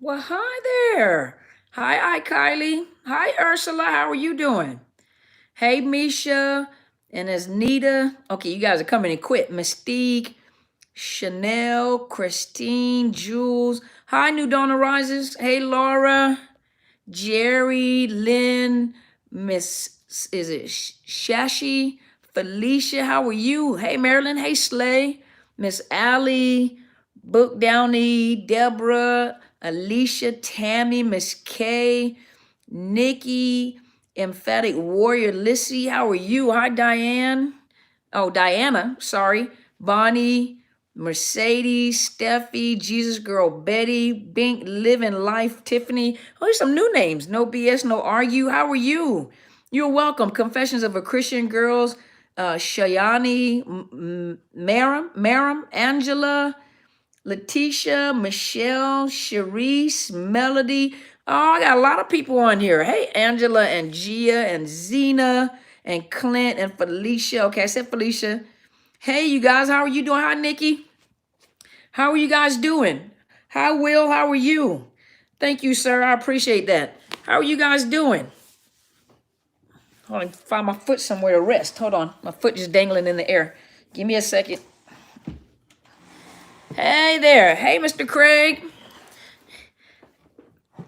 Well, hi there. Hi, Kylie. Hi, Ursula. How are you doing? Hey, Misha. And it's Nita. Okay, you guys are coming in quick. Mystique, Chanel, Christine, Jules. Hi, New Dawn Arises. Hey, Laura, Jerry, Lynn, Miss, is it Shashi, Felicia? How are you? Hey, Marilyn. Hey, Slay, Miss Allie, Book Downey, Deborah, Alicia, Tammy, Miss Kay, Nikki, Emphatic Warrior, Lissy. How are you? Hi, Diane. Oh, Diana, sorry. Bonnie, Mercedes, Steffi, Jesus Girl, Betty, Bink, Living Life, Tiffany. Oh, there's some new names. No BS, no argue. How are you? You're welcome. Confessions of a Christian Girls, Shayani, Maram, Angela, Letitia, Michelle, Sharice, Melody. Oh, I got a lot of people on here. Hey, Angela and Gia and Zena and Clint and Felicia. Okay, I said Felicia. Hey, you guys, how are you doing? Hi, Nikki. How are you guys doing? Hi, Will. How are you? Thank you, sir. I appreciate that. How are you guys doing? Hold on, find my foot somewhere to rest. Hold on. My foot just dangling in the air. Give me a second. Hey there. Hey, Mr. Craig.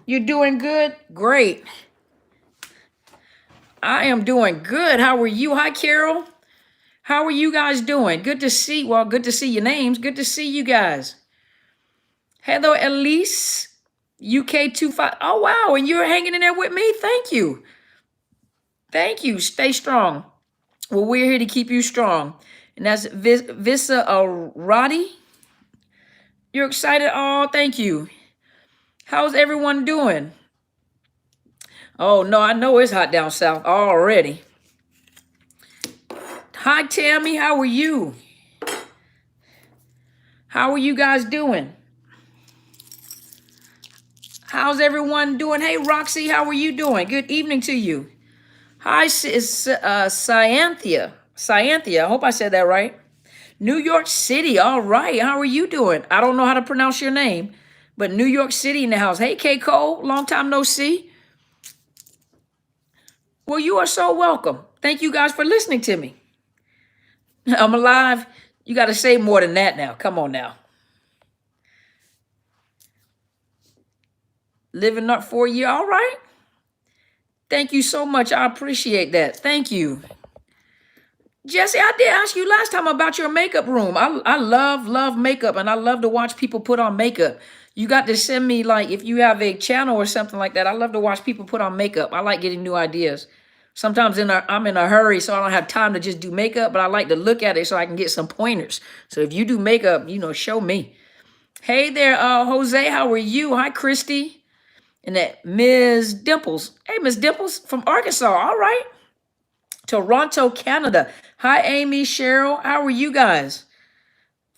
You doing good? Great. I am doing good. How are you? Hi, Carol. How are you guys doing? Good to see. Well, good to see your names. Good to see you guys. Hello, Elise. UK25. Oh, wow. And you're hanging in there with me? Thank you. Thank you. Stay strong. Well, we're here to keep you strong. And that's Visa Roddy. You're excited? Oh, thank you. How's everyone doing? Oh, no, I know it's hot down south already. Hi, Tammy. How are you? How are you guys doing? How's everyone doing? Hey, Roxy, how are you doing? Good evening to you. Hi, Cyanthia. Cyanthia, I hope I said that right. New York City, all right. How are you doing? I don't know how to pronounce your name, but New York City in the house. Hey, K. Cole, long time no see. Well, you are so welcome. Thank you guys for listening to me. I'm alive. You got to say more than that now. Come on now. Living up for you, all right. Thank you so much. I appreciate that. Thank you. Jesse, I did ask you last time about your makeup room. I love makeup, and I love to watch people put on makeup. You got to send me, like, if you have a channel or something like that. I love to watch people put on makeup. I like getting new ideas. Sometimes I'm in a hurry, so I don't have time to just do makeup, but I like to look at it so I can get some pointers. So if you do makeup, show me. Hey there, Jose, how are you? Hi, Christy. And that Ms. Dimples. Hey, Ms. Dimples from Arkansas. All right. Toronto, Canada. Hi, Amy, Cheryl. How are you guys?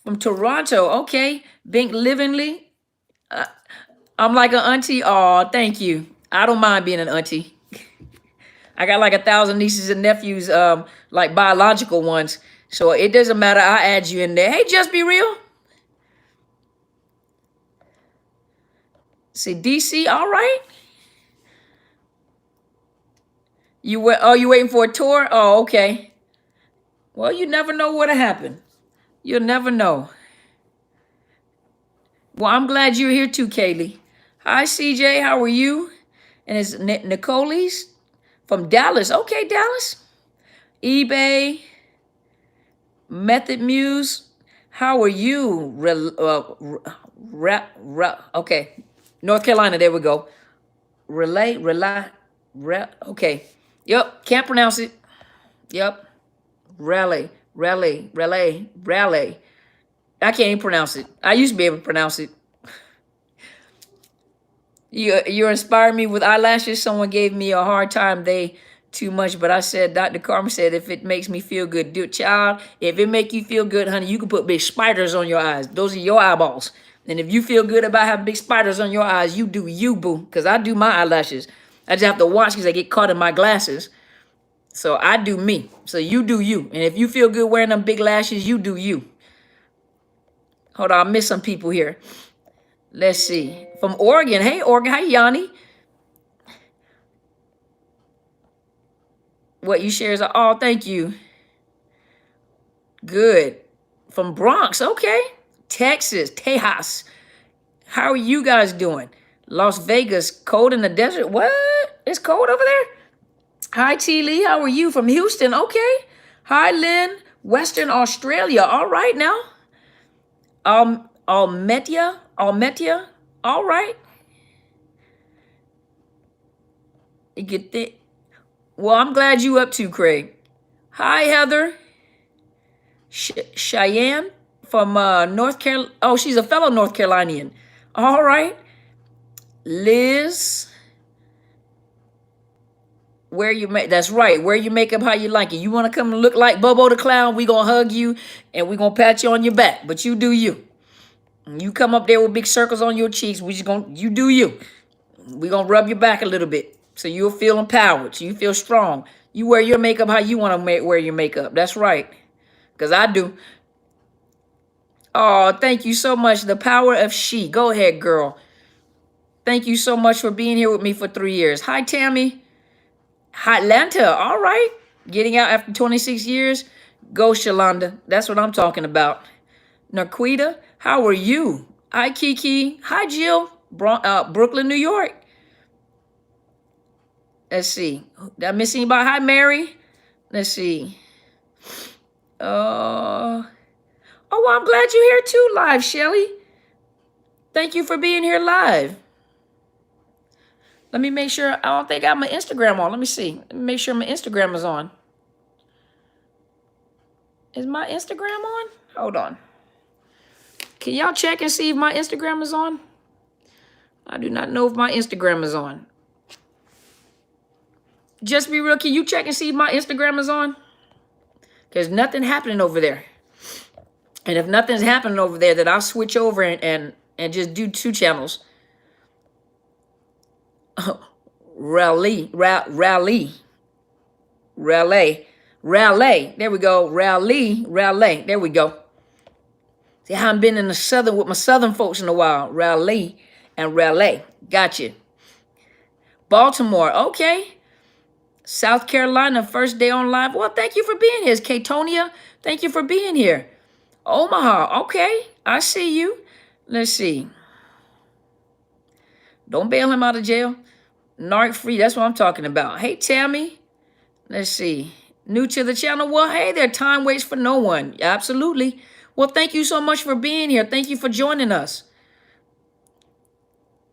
From Toronto. Okay. Bink Livingly. I'm like an auntie. Oh, thank you. I don't mind being an auntie. I got like 1,000 nieces and nephews, like biological ones. So it doesn't matter. I add you in there. Hey, just be real. See, DC. All right. You waiting for a tour? Oh, okay. Well, you never know what'll happen. You'll never know. Well, I'm glad you're here too, Kaylee. Hi, CJ. How are you? And it's Nicole's from Dallas. Okay, Dallas. eBay, Method Muse. How are you? Okay. North Carolina. There we go. Okay. Yep. Can't pronounce it. Yep. Raleigh. I can't even pronounce it. I used to be able to pronounce it. You inspired me with eyelashes. Someone gave me a hard time. They too much, but I said, Dr. Carmen said, if it makes me feel good, do it, child. If it make you feel good, honey, you can put big spiders on your eyes. Those are your eyeballs. And if you feel good about having big spiders on your eyes, you do you, boo. Because I do my eyelashes. I just have to watch because I get caught in my glasses. So I do me. So you do you. And if you feel good wearing them big lashes, you do you. Hold on, I miss some people here. Let's see. From Oregon. Hey, Oregon. Hi, Yanni. What you share is, oh, thank you. Good. From Bronx. Okay. Texas. Tejas. How are you guys doing? Las Vegas. Cold in the desert. What? It's cold over there? Hi, Tlee. How are you? From Houston. Okay. Hi, Lynn. Western Australia. All right now. Almetia. All right. You get the. Well, I'm glad you up too, Craig. Hi, Heather. Cheyenne from North Carolina. Oh, she's a fellow North Carolinian. All right. Liz. Wear your that's right. Wear your makeup how you like it. You want to come and look like Bobo the Clown, we gonna hug you and we gonna pat you on your back. But you do you. You come up there with big circles on your cheeks. We just gonna you do you. We gonna rub your back a little bit so you'll feel empowered. So you feel strong. You wear your makeup how you want to wear your makeup. That's right. Cause I do. Oh, thank you so much. The power of she. Go ahead, girl. Thank you so much for being here with me for 3 years. Hi, Tammy. Atlanta, all right. Getting out after 26 years. Go, Shalonda. That's what I'm talking about. Narquita, how are you? Hi, Kiki. Hi, Jill. Brooklyn, New York. Let's see. Did I miss anybody? Hi, Mary. Let's see. Oh, well, I'm glad you're here too, live, Shelly. Thank you for being here live. Let me make sure. I don't think I have my Instagram on. Let me see. Let me make sure my Instagram is on. Is my Instagram on? Hold on. Can y'all check and see if my Instagram is on? I do not know if my Instagram is on. Just be real. Can you check and see if my Instagram is on? Because nothing happening over there. And if nothing's happening over there, then I'll switch over and just do 2 channels. Rally. There we go. Rally. There we go. See, I haven't been in the southern with my southern folks in a while. Rally. Gotcha. Baltimore. Okay. South Carolina, first day on live. Well, thank you for being here. Katonia, thank you for being here. Omaha. Okay. I see you. Let's see. Don't bail him out of jail. Narc free. That's what I'm talking about. Hey, Tammy. Let's see. New to the channel. Well, hey there. Time waits for no one. Absolutely. Well, thank you so much for being here. Thank you for joining us.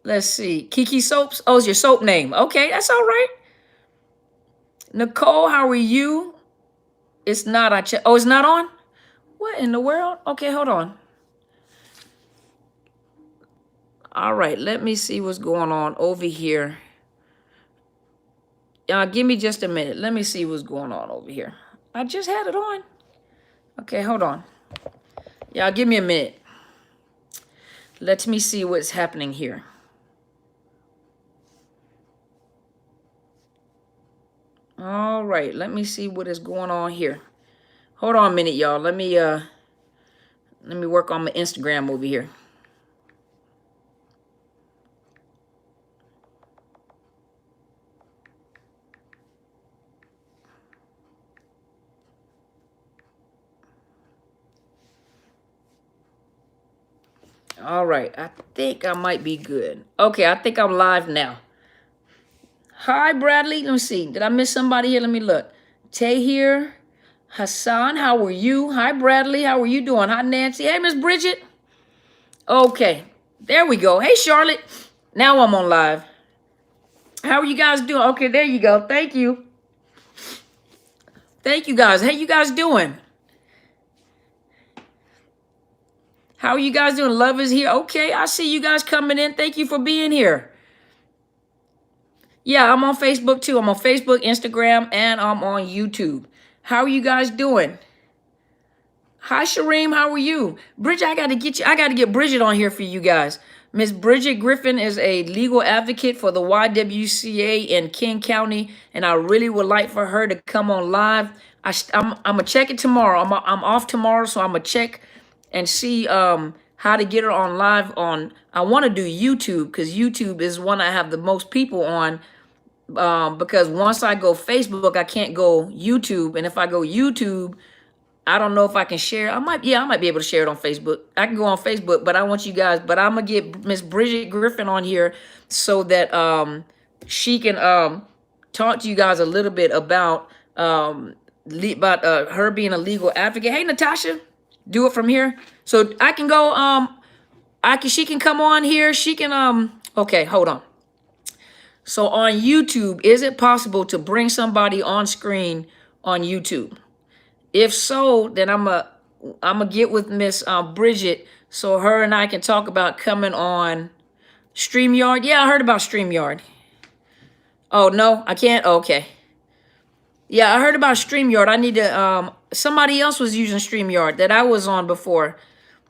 Let's see. Kiki Soaps. Oh, it's your soap name. Okay, that's all right. Nicole, how are you? It's not. Oh, it's not on? What in the world? Okay, hold on. All right, let me see what's going on over here. Give me just a minute. Let me see what's going on over here. I just had it on. Okay, hold on. Y'all, give me a minute. Let me see what's happening here. All right, let me see what is going on here. Hold on a minute, y'all. Let me work on my Instagram over here. All right, I think I might be good. Okay, I think I'm live now. Hi, Bradley. Let me see. Did I miss somebody here? Let me look. Tahir, Hassan, how are you? Hi, Bradley. How are you doing? Hi, Nancy. Hey, Miss Bridget. Okay, there we go. Hey, Charlotte. Now I'm on live. How are you guys doing? Okay, there you go. Thank you. Thank you, guys. How you guys doing? How are you guys doing? Love is here. Okay, I see you guys coming in. Thank you for being here. Yeah, I'm on Facebook too. I'm on Facebook, Instagram, and I'm on YouTube. How are you guys doing? Hi, Shareem. How are you? Bridget, I got to get Bridget on here for you guys. Miss Bridget Griffin is a legal advocate for the YWCA in King County, and I really would like for her to come on live. I'm going to check it tomorrow. I'm off tomorrow, so I'm going to check and see how to get her on live on, I want to do YouTube because YouTube is one I have the most people on. Because once I go Facebook, I can't go YouTube. And if I go YouTube, I don't know if I can share. I might be able to share it on Facebook. I can go on Facebook, but I want you guys, but I'm gonna get Miss Bridget Griffin on here so that she can talk to you guys a little bit about her being a legal advocate. Hey Natasha, do it from here. So I can go she can come on here. She can okay, hold on. So on YouTube, is it possible to bring somebody on screen on YouTube? If so, then I'm a get with Miss Bridget so her and I can talk about coming on Streamyard. Yeah, I heard about Streamyard. Oh no, I can't. Okay. Yeah, I heard about Streamyard. I need to somebody else was using Streamyard that I was on before.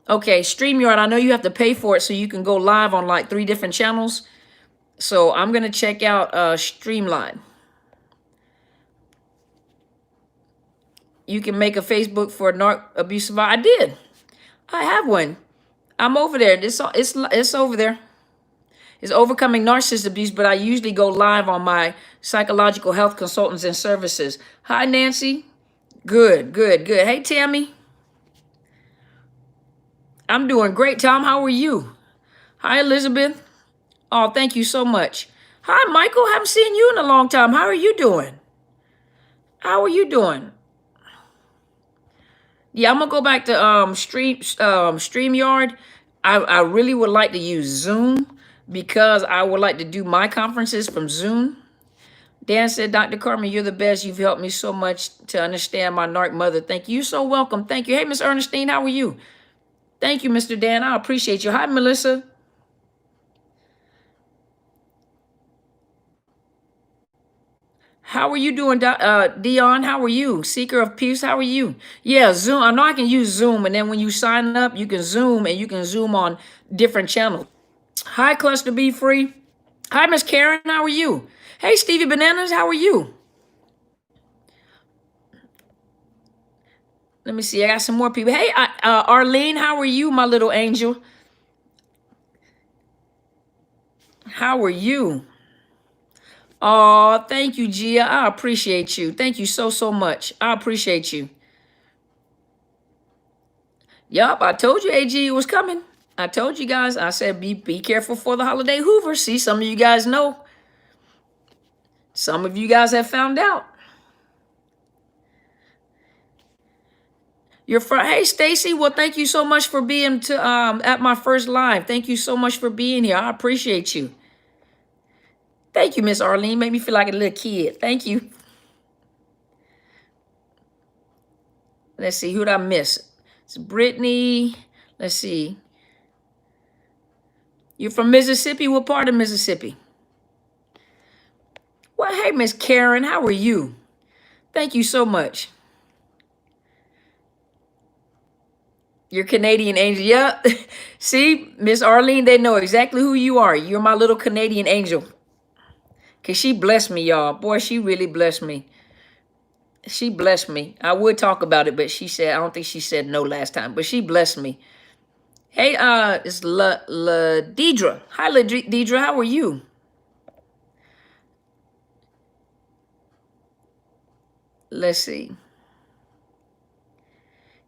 Okay, Streamyard, I know you have to pay for it so you can go live on like 3 different channels. So I'm gonna check out Streamline. You can make a Facebook for narc abuse survivor. I did. I have one. I'm over there. It's over there. It's Overcoming Narcissist Abuse, but I usually go live on my psychological health consultants and services. Hi, Nancy. Good, good, good. Hey, Tammy. I'm doing great, Tom. How are you? Hi, Elizabeth. Oh, thank you so much. Hi, Michael. Haven't seen you in a long time. How are you doing? How are you doing? Yeah, I'm gonna go back to StreamYard. I really would like to use Zoom because I would like to do my conferences from Zoom. Dan said, Dr. Carmen, you're the best. You've helped me so much to understand my narc mother. Thank you. You're so welcome. Thank you. Hey, Miss Ernestine, how are you? Thank you, Mr. Dan. I appreciate you. Hi, Melissa. How are you doing, Dion? How are you? Seeker of Peace, how are you? Yeah, Zoom. I know I can use Zoom, and then when you sign up, you can Zoom, and you can Zoom on different channels. Hi, Cluster Be Free. Hi, Miss Karen. How are you? Hey, Stevie Bananas. How are you? Let me see. I got some more people. Hey, Arlene. How are you, my little angel? How are you? Oh, thank you, Gia. I appreciate you. Thank you so, so much. I appreciate you. Yup, I told you AG was coming. I told you guys. I said be careful for the holiday Hoover. See, some of you guys know. Some of you guys have found out. Hey, Stacy. Well, thank you so much for being at my first live. Thank you so much for being here. I appreciate you. Thank you, Miss Arlene. Made me feel like a little kid. Thank you. Let's see. Who'd I miss? It's Brittany. Let's see. You're from Mississippi? What part of Mississippi? Well, hey, Miss Karen. How are you? Thank you so much. You're Canadian angel. Yep. See, Miss Arlene, they know exactly who you are. You're my little Canadian angel. Because she blessed me, y'all. Boy, she really blessed me. She blessed me. I would talk about it, but she said, I don't think she said no last time, but she blessed me. Hey, it's Deidre. Hi, Deidre. How are you? Let's see.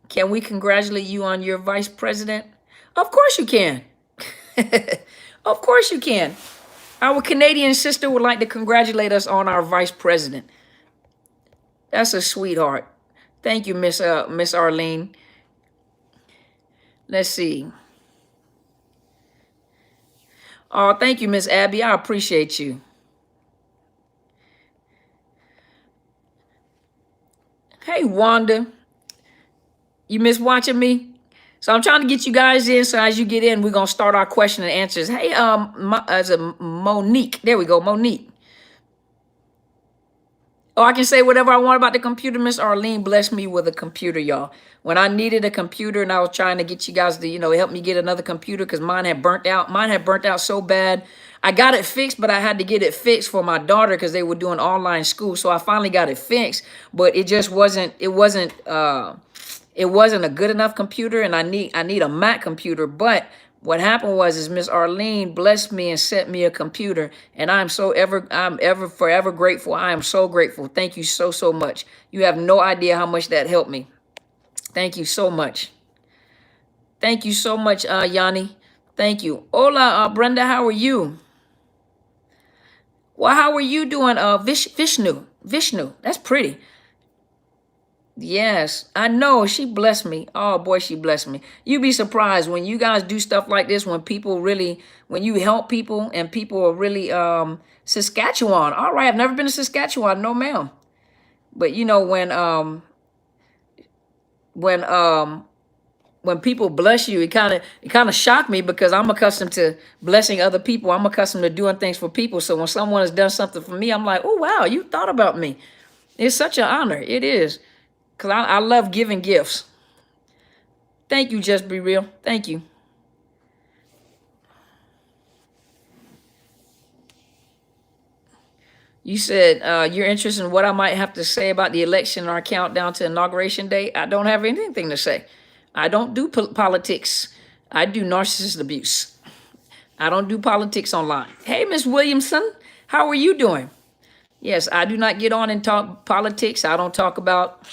Can we congratulate you on your vice president? Of course you can. Of course you can. Our Canadian sister would like to congratulate us on our vice president. That's a sweetheart. Thank you, Miss Arlene. Let's see. Oh, thank you, Miss Abby. I appreciate you. Hey, Wanda. You miss watching me? So I'm trying to get you guys in. So as you get in, we're going to start our question and answers. Hey, as a Monique. There we go, Monique. Oh, I can say whatever I want about the computer. Miss Arlene blessed me with a computer, y'all. When I needed a computer and I was trying to get you guys to, help me get another computer because mine had burnt out. Mine had burnt out so bad. I got it fixed, but I had to get it fixed for my daughter because they were doing online school. So I finally got it fixed, but it just wasn't, it it wasn't a good enough computer, and I need a Mac computer. But what happened was is Miss Arlene blessed me and sent me a computer, and I'm ever forever grateful. I am so grateful. Thank you so much. You have no idea how much that helped me. Thank you so much. Thank you so much, Yanni. Thank you. Hola, Brenda, how are you? Well, how are you doing, Vishnu? Vishnu, that's pretty. Yes, I know. She blessed me. Oh boy, she blessed me. You'd be surprised when you guys do stuff like this, when you help people and people are really, Saskatchewan. All right, I've never been to Saskatchewan, no ma'am. But you know, when, when people bless you, it kind of shocked me because I'm accustomed to blessing other people. I'm accustomed to doing things for people. So when someone has done something for me, I'm like, oh wow, you thought about me. It's such an honor. It is. Because I love giving gifts. Thank you, Just Be Real. Thank you. You said you're interested in what I might have to say about the election and our countdown to Inauguration Day. I don't have anything to say. I don't do politics. I do narcissist abuse. I don't do politics online. Hey, Miss Williamson, how are you doing? Yes, I do not get on and talk politics. I don't talk about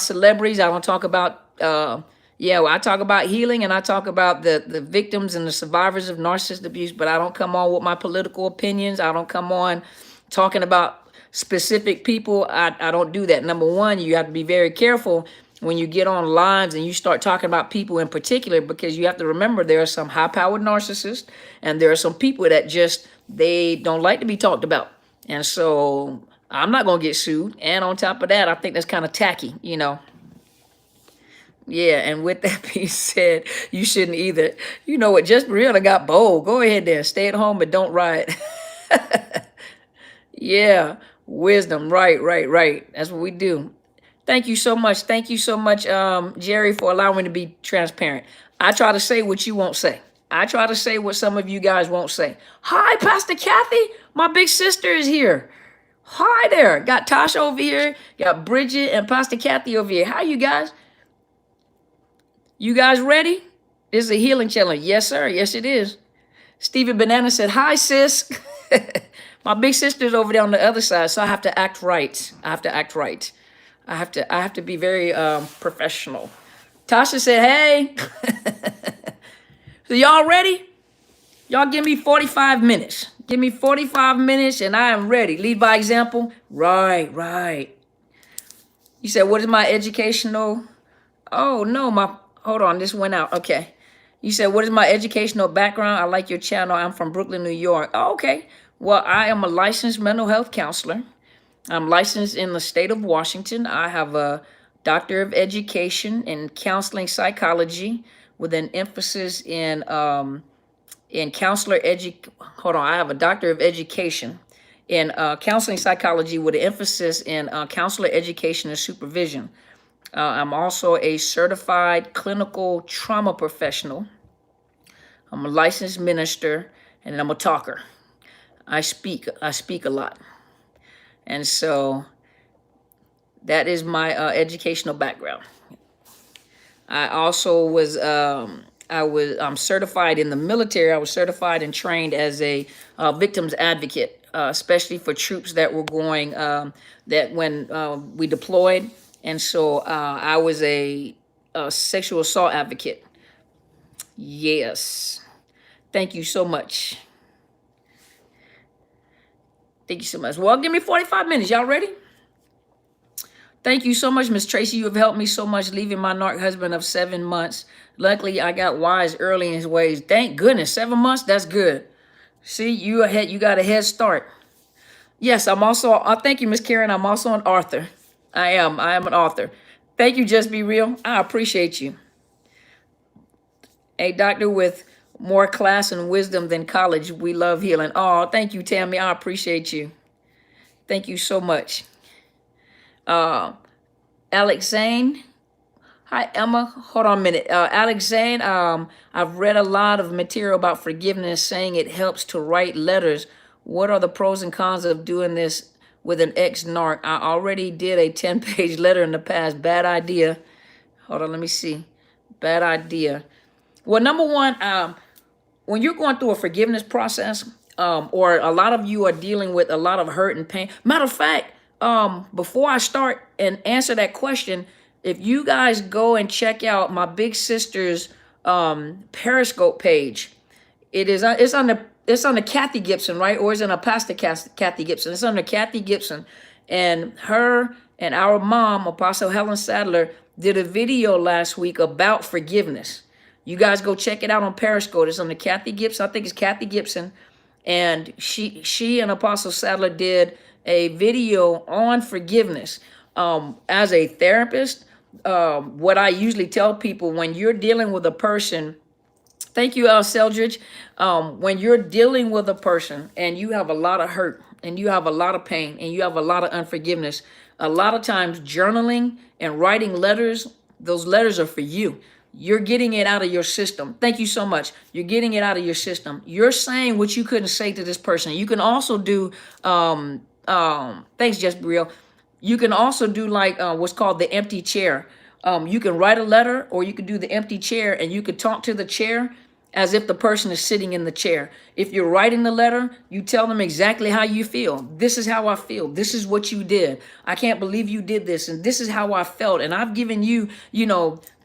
celebrities. I don't talk about I talk about healing, and I talk about the victims and the survivors of narcissist abuse, but I don't come on with my political opinions. I don't come on talking about specific people. I don't do that. Number one, you have to be very careful when you get on lives and you start talking about people in particular, because you have to remember there are some high-powered narcissists and there are some people that just, they don't like to be talked about. And so I'm not going to get sued. And on top of that, I think that's kind of tacky, you know. Yeah, and with that being said, you shouldn't either. You know what? Just real, I got bold. Go ahead there. Stay at home and don't riot. Yeah, wisdom. Right. That's what we do. Thank you so much. Thank you so much, Jerry, for allowing me to be transparent. I try to say what you won't say. I try to say what some of you guys won't say. Hi, Pastor Kathy. My big sister is here. Hi there. Got Tasha over here. Got Bridget and Pastor Kathy over here. How you guys? You guys ready? This is a healing challenge. Yes, sir. Yes, it is. Stephen Banana said, hi, sis. My big sister's over there on the other side, so I have to act right. I have to be very professional. Tasha said, hey. So y'all ready? Y'all give me 45 minutes. Give me 45 minutes and I am ready. Lead by example. Right. You said, what is my educational? Oh, no, hold on, this went out. Okay. You said, what is my educational background? I like your channel. I'm from Brooklyn, New York. Oh, okay. Well, I am a licensed mental health counselor. I'm licensed in the state of Washington. I have a doctor of education in counseling psychology with an emphasis in counselor Hold on, I have a doctor of education in counseling psychology with an emphasis in counselor education and supervision. I'm also a certified clinical trauma professional. I'm a licensed minister, and I'm a talker. I speak a lot. And so that is my educational background. I also I'm certified in the military. I was certified and trained as a victims advocate, especially for troops that were going, that when we deployed. And so I was a sexual assault advocate. Yes. Thank you so much. Thank you so much. Well, give me 45 minutes. Y'all ready? Thank you so much, Miss Tracy. You have helped me so much leaving my narc husband of 7 months. Luckily, I got wise early in his ways. Thank goodness. 7 months? That's good. See, you got a head start. Yes, I'm also, thank you, Miss Karen. I'm also an author. I am an author. Thank you, Just Be Real. I appreciate you. A doctor with more class and wisdom than college. We love healing. Oh, thank you, Tammy. I appreciate you. Thank you so much. Alex Zane. Hi, Emma. Hold on a minute. Alex Zane, I've read a lot of material about forgiveness, saying it helps to write letters. What are the pros and cons of doing this with an ex-narc. I already did a 10-page letter in the past. Bad idea. Hold on, let me see. Bad idea. Well, number one, when you're going through a forgiveness process, or a lot of you are dealing with a lot of hurt and pain. Matter of fact, before I start and answer that question, if you guys go and check out my big sister's Periscope page, it's under Kathy Gibson, right? Or it's in a Pastor Kathy Gibson. It's under Kathy Gibson, and her and our mom, Apostle Helen Sadler, did a video last week about forgiveness. You guys go check it out on Periscope. It's under Kathy Gibson. I think it's Kathy Gibson, and she and Apostle Sadler did a video on forgiveness. As a therapist, what I usually tell people when you're dealing with a person. Thank you, Seldridge. When you're dealing with a person and you have a lot of hurt and you have a lot of pain and you have a lot of unforgiveness, a lot of times journaling and writing letters, those letters are for you. You're getting it out of your system. Thank you so much. You're getting it out of your system. You're saying what you couldn't say to this person. You can also do, thanks, Jess Brielle. You can also do like what's called the empty chair. You can write a letter, or you could do the empty chair, and you could talk to the chair as if the person is sitting in the chair. If you're writing the letter, you tell them exactly how you feel. This is how I feel. This is what you did. I can't believe you did this, and this is how I felt. And I've given you,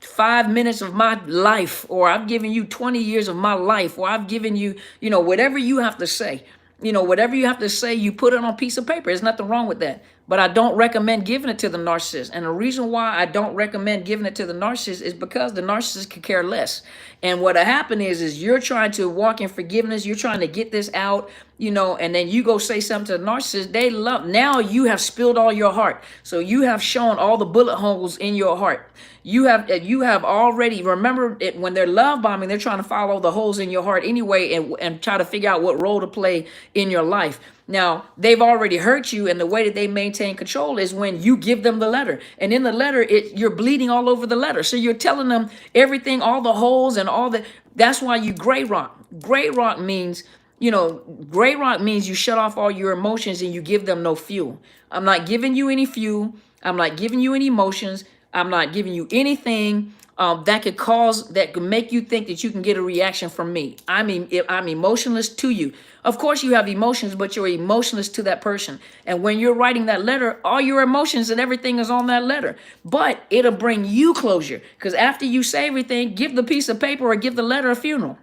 5 minutes of my life, or I've given you 20 years of my life, or I've given you, whatever you have to say. Whatever you have to say, you put it on a piece of paper. There's nothing wrong with that. But I don't recommend giving it to the narcissist. And the reason why I don't recommend giving it to the narcissist is because the narcissist could care less. And what happened is you're trying to walk in forgiveness. You're trying to get this out, and then you go say something to the narcissist. They love. Now you have spilled all your heart. So you have shown all the bullet holes in your heart. You have already, remember it, when they're love bombing, they're trying to follow the holes in your heart anyway and try to figure out what role to play in your life. Now, they've already hurt you, and the way that they maintain control is when you give them the letter. And in the letter, you're bleeding all over the letter. So you're telling them everything, all the holes and all the, that's why you gray rock. Gray rock means, you shut off all your emotions and you give them no fuel. I'm not giving you any fuel. I'm not giving you any emotions. I'm not giving you anything that could make you think that you can get a reaction from me. I mean, I'm emotionless to you. Of course you have emotions, but you're emotionless to that person. And when you're writing that letter, all your emotions and everything is on that letter. But it'll bring you closure, because after you say everything, give the piece of paper or give the letter a funeral.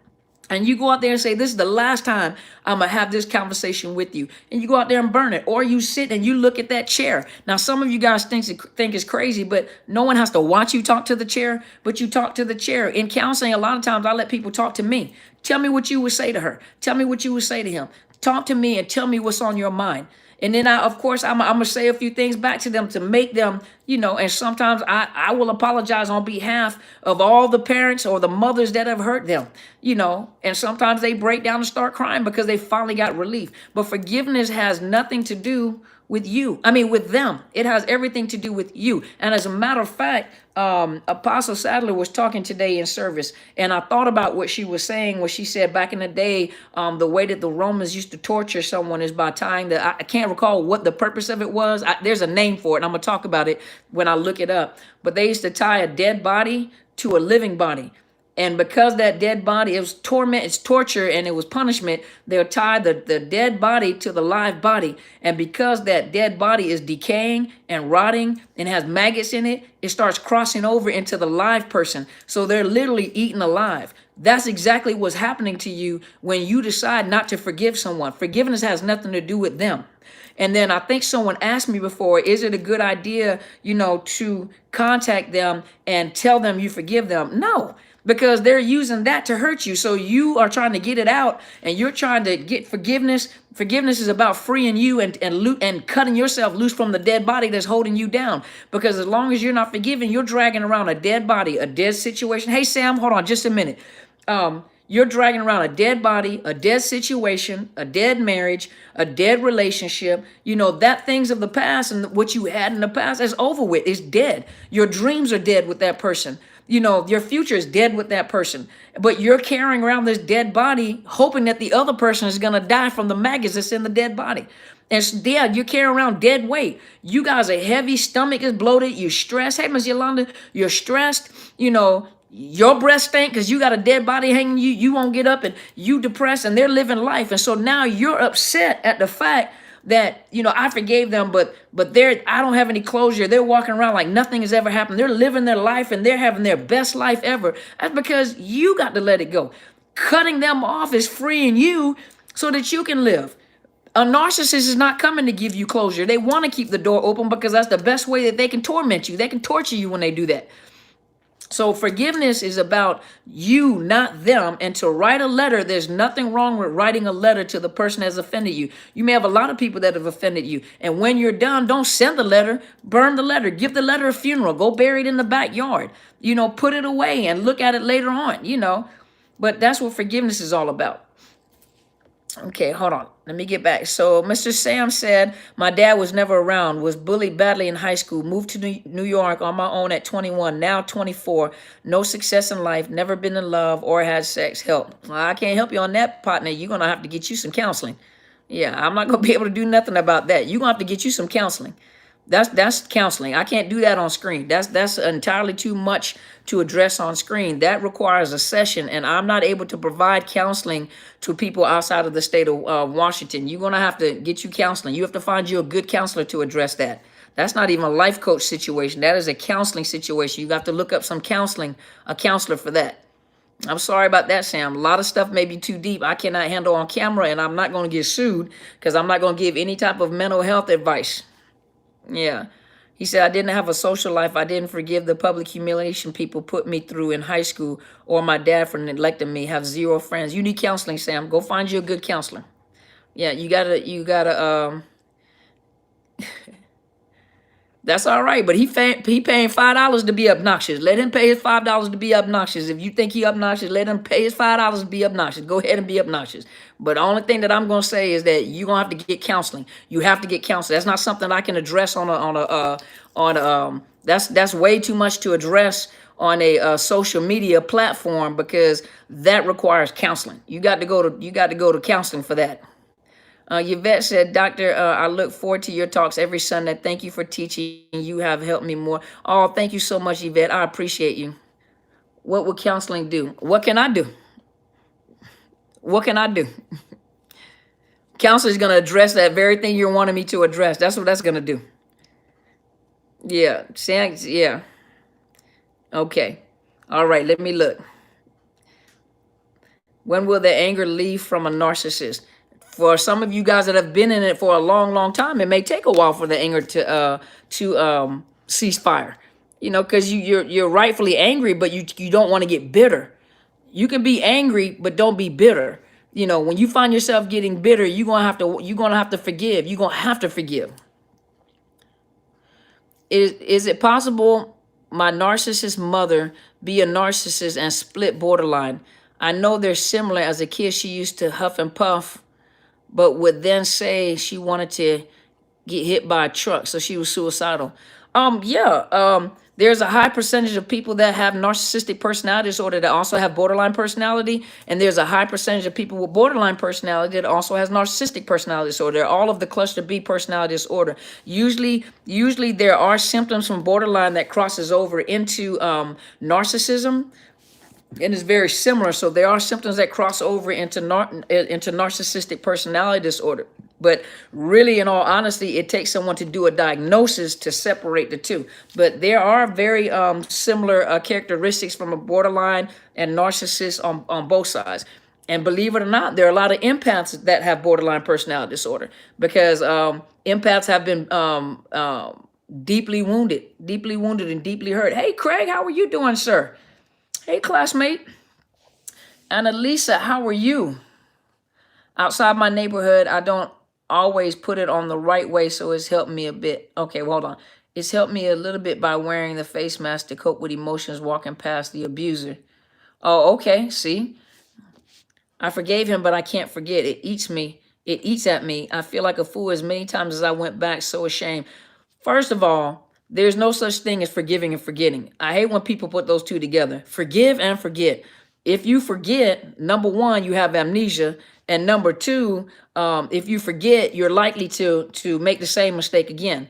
And you go out there and say, this is the last time I'm going to have this conversation with you. And you go out there and burn it. Or you sit and you look at that chair. Now, some of you guys think it's crazy, but no one has to watch you talk to the chair, but you talk to the chair. In counseling, a lot of times I let people talk to me. Tell me what you would say to her. Tell me what you would say to him. Talk to me and tell me what's on your mind. And then, I'm going to say a few things back to them to make them, and sometimes I will apologize on behalf of all the parents or the mothers that have hurt them, and sometimes they break down and start crying because they finally got relief. But forgiveness has nothing to do with with them. It has everything to do with you. And as a matter of fact, Apostle Sadler was talking today in service, and I thought about what she was saying when she said back in the day, the way that the Romans used to torture someone is by tying I can't recall what the purpose of it was. There's a name for it, and I'm going to talk about it when I look it up. But they used to tie a dead body to a living body. And because that dead body, it was torment, it's torture, and it was punishment, they'll tie the dead body to the live body. And because that dead body is decaying and rotting and has maggots in it, it starts crossing over into the live person. So they're literally eaten alive. That's exactly what's happening to you when you decide not to forgive someone. Forgiveness has nothing to do with them. And then I think someone asked me before, is it a good idea, to contact them and tell them you forgive them? No. Because they're using that to hurt you. So you are trying to get it out, and you're trying to get forgiveness. Forgiveness is about freeing you and cutting yourself loose from the dead body that's holding you down. Because as long as you're not forgiving, you're dragging around a dead body, a dead situation. Hey, Sam, hold on just a minute. You're dragging around a dead body, a dead situation, a dead marriage, a dead relationship. That things of the past and what you had in the past is over with. It's dead. Your dreams are dead with that person. Your future is dead with that person, but you're carrying around this dead body, hoping that the other person is going to die from the maggots that's in the dead body. And yeah, you're carrying around dead weight. You guys are heavy, stomach is bloated, you're stressed. Hey, Miss Yolanda, you're stressed. You know, your breath stink because you got a dead body hanging you. You won't get up and you depressed and they're living life. And so now you're upset at the fact that, you know, I forgave them, but I don't have any closure. They're walking around like nothing has ever happened. They're living their life and they're having their best life ever. That's because you got to let it go. Cutting them off is freeing you so that you can live. A narcissist is not coming to give you closure. They want to keep the door open because that's the best way that they can torment you. They can torture you when they do that. So forgiveness is about you, not them. And to write a letter, there's nothing wrong with writing a letter to the person that has offended you. You may have a lot of people that have offended you. And when you're done, don't send the letter, burn the letter, give the letter a funeral, go bury it in the backyard, you know, put it away and look at it later on, you know. But that's what forgiveness is all about. Okay, hold on. Let me get back. So Mr. Sam said, my dad was never around, was bullied badly in high school, moved to New York on my own at 21, now 24, no success in life, never been in love or had sex. Help. Well, I can't help you on that, partner. You're going to have to get you some counseling. Yeah, I'm not going to be able to do nothing about that. You're going to have to get you some counseling. That's counseling. I can't do that on screen. That's entirely too much to address on screen. That requires a session, and I'm not able to provide counseling to people outside of the state of Washington. You're going to have to get you counseling. You have to find you a good counselor to address that. That's not even a life coach situation. That is a counseling situation. You got to look up some counseling, a counselor for that. I'm sorry about that, Sam. A lot of stuff may be too deep. I cannot handle on camera, and I'm not going to get sued because I'm not going to give any type of mental health advice. Yeah. He said, I didn't have a social life. I didn't forgive the public humiliation people put me through in high school or my dad for neglecting me. Have zero friends. You need counseling, Sam. Go find you a good counselor. Yeah, you gotta, that's all right. But he paying $5 to be obnoxious. Let him pay his $5 to be obnoxious. If you think he obnoxious, let him pay his $5 to be obnoxious. Go ahead and be obnoxious. But the only thing that I'm gonna say is that you're gonna have to get counseling. You have to get counseling. That's not something I can address that's way too much to address on a social media platform because that requires counseling. You got to go to counseling for that. Yvette said, Doctor, I look forward to your talks every Sunday. Thank you for teaching. You have helped me more. Oh, thank you so much, Yvette. I appreciate you. What will counseling do? What can I do? What can I do? Counseling is going to address that very thing you're wanting me to address. That's what that's going to do. Yeah. Yeah. Okay. All right. Let me look. When will the anger leave from a narcissist? For some of you guys that have been in it for a long, long time, it may take a while for the anger to cease fire. You know, because you're rightfully angry, but you don't want to get bitter. You can be angry, but don't be bitter. You know, when you find yourself getting bitter, you're gonna have to forgive. You're gonna have to forgive. Is it possible my narcissist mother be a narcissist and split borderline? I know they're similar. As a kid, she used to huff and puff, but would then say she wanted to get hit by a truck, so she was suicidal. There's a high percentage of people that have narcissistic personality disorder that also have borderline personality, and there's a high percentage of people with borderline personality that also has narcissistic personality disorder. They're all of the cluster B personality disorder. Usually there are symptoms from borderline that crosses over into narcissism, and it's very similar. So there are symptoms that cross over into narcissistic personality disorder. But really, in all honesty, it takes someone to do a diagnosis to separate the two. But there are very similar characteristics from a borderline and narcissist on both sides. And believe it or not, there are a lot of empaths that have borderline personality disorder because empaths have been deeply wounded and deeply hurt. Hey, Craig, how are you doing, sir? Hey, classmate. Annalisa, how are you? Outside my neighborhood, I don't always put it on the right way, so it's helped me a bit. Okay, well, hold on. It's helped me a little bit by wearing the face mask to cope with emotions walking past the abuser. Oh, okay, see? I forgave him, but I can't forget. It eats me. It eats at me. I feel like a fool as many times as I went back, so ashamed. First of all, there's no such thing as forgiving and forgetting. I hate when people put those two together. Forgive and forget. if you forget, number one, you have amnesia, and number two, if you forget, you're likely to make the same mistake again.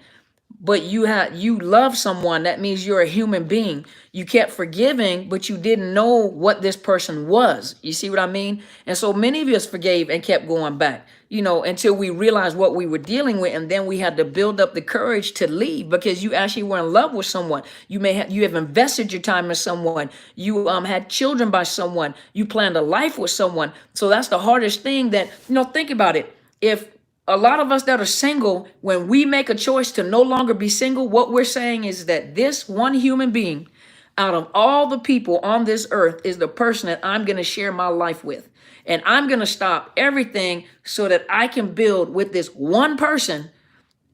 But you love someone, that means you're a human being. You kept forgiving, but you didn't know what this person was. You see what I mean? And so many of us forgave and kept going back, until we realized what we were dealing with, and then we had to build up the courage to leave, because you actually were in love with someone. You have invested your time in someone. You had children by someone. You planned a life with someone. So that's the hardest thing. That, think about it. If a lot of us that are single, when we make a choice to no longer be single, what we're saying is that this one human being out of all the people on this earth is the person that I'm going to share my life with. And I'm going to stop everything so that I can build with this one person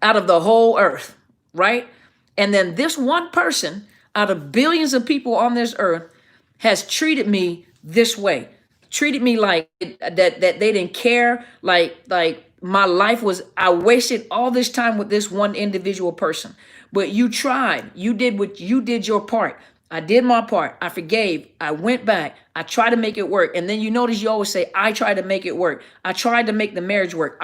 out of the whole earth, right? And then this one person out of billions of people on this earth has treated me this way, treated me like that they didn't care, like my life was, I wasted all this time with this one individual person. But you tried, you did your part. I did my part. I forgave. I went back. I tried to make it work. And then you notice you always say, I tried to make it work. I tried to make the marriage work.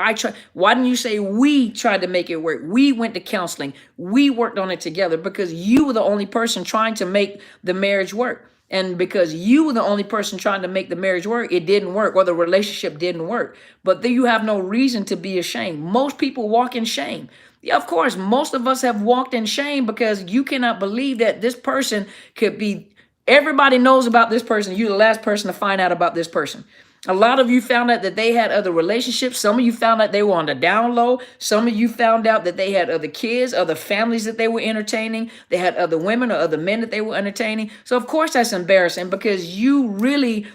Why didn't you say we tried to make it work? We went to counseling. We worked on it together, because you were the only person trying to make the marriage work. And because you were the only person trying to make the marriage work, it didn't work, or the relationship didn't work. But then you have no reason to be ashamed. Most people walk in shame. Yeah, of course, most of us have walked in shame, because you cannot believe that this person could be, everybody knows about this person. You're the last person to find out about this person. A lot of you found out that they had other relationships. Some of you found out they were on the down low. Some of you found out that they had other kids, other families that they were entertaining. They had other women or other men that they were entertaining. So of course that's embarrassing, because you really,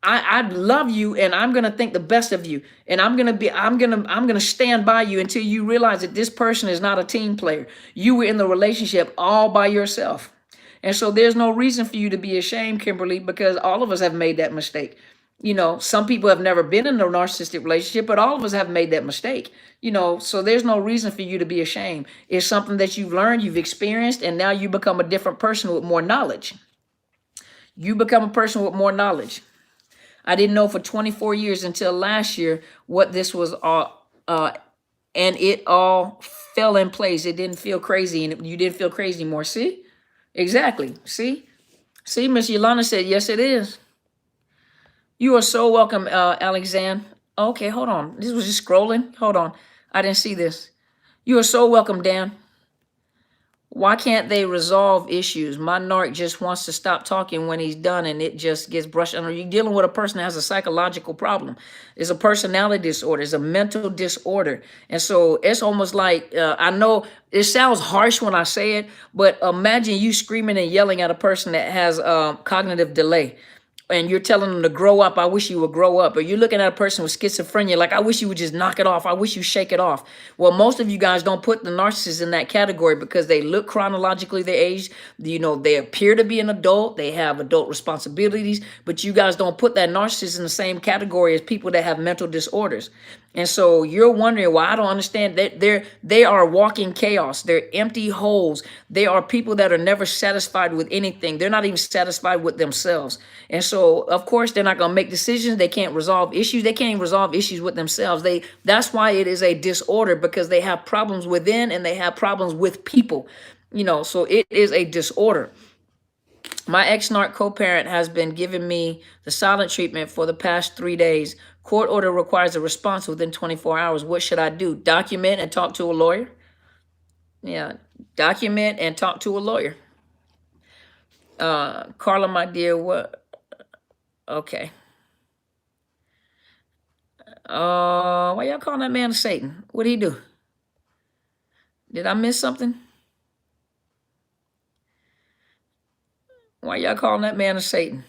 I love you, and I'm gonna think the best of you, and I'm gonna stand by you until you realize that this person is not a team player. You were in the relationship all by yourself. And so there's no reason for you to be ashamed, Kimberly, because all of us have made that mistake. Some people have never been in a narcissistic relationship, but all of us have made that mistake. So there's no reason for you to be ashamed. It's something that you've learned, you've experienced, and now you become a different person with more knowledge. You become a person with more knowledge. I didn't know for 24 years until last year what this was all, and it all fell in place. It didn't feel crazy, and you didn't feel crazy anymore. See? Exactly. See, Miss Yolanda said, yes, it is. You are so welcome, Alexander. Okay, hold on. This was just scrolling. Hold on. I didn't see this. You are so welcome, Dan. Why can't they resolve issues? My narc just wants to stop talking when he's done, and it just gets brushed under. You're dealing with a person that has a psychological problem. It's a personality disorder. It's a mental disorder. And so it's almost like, I know it sounds harsh when I say it, but imagine you screaming and yelling at a person that has cognitive delay. And you're telling them to grow up. I wish you would grow up. Or you're looking at a person with schizophrenia, like, I wish you would just knock it off. I wish you shake it off. Well, most of you guys don't put the narcissist in that category, because they look chronologically their age. They appear to be an adult. They have adult responsibilities, but you guys don't put that narcissist in the same category as people that have mental disorders. And so you're wondering why. I don't understand that they are walking chaos. They're empty holes. They are people that are never satisfied with anything. They're not even satisfied with themselves. And so, of course, they're not going to make decisions. They can't resolve issues. They can't even resolve issues with themselves. That's why it is a disorder, because they have problems within and they have problems with people. So it is a disorder. My ex-narc co-parent has been giving me the silent treatment for the past 3 days. Court order requires a response within 24 hours. What should I do? Document and talk to a lawyer? Yeah, document and talk to a lawyer. Carla, my dear, what? Okay. Why y'all calling that man Satan? What'd he do? Did I miss something? Why y'all calling that man a Satan?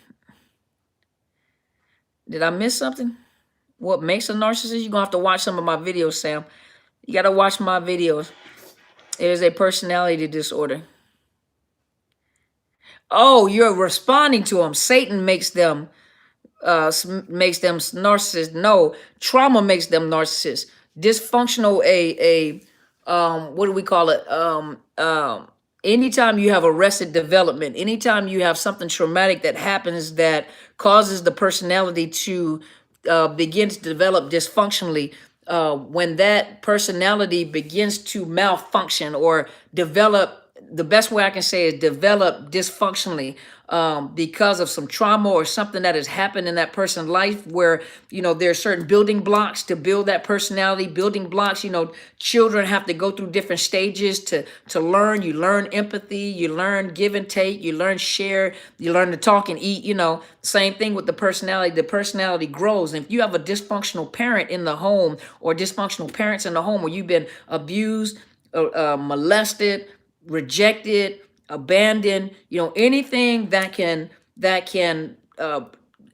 Did I miss something? What makes a narcissist? You're going to have to watch some of my videos, Sam. You got to watch my videos. It is a personality disorder. Oh, you're responding to them. Satan makes them narcissists. No, trauma makes them narcissists. Dysfunctional, what do we call it? anytime you have arrested development, anytime you have something traumatic that happens that causes the personality to begin to develop dysfunctionally, when that personality begins to malfunction or develop, the best way I can say is develop dysfunctionally, because of some trauma or something that has happened in that person's life, where, there are certain building blocks to build that personality, building blocks. Children have to go through different stages to learn. You learn empathy, you learn give and take, you learn share, you learn to talk and eat. Same thing with the personality. The personality grows. And if you have a dysfunctional parent in the home, or dysfunctional parents in the home, where you've been abused, molested, rejected, abandoned, anything that can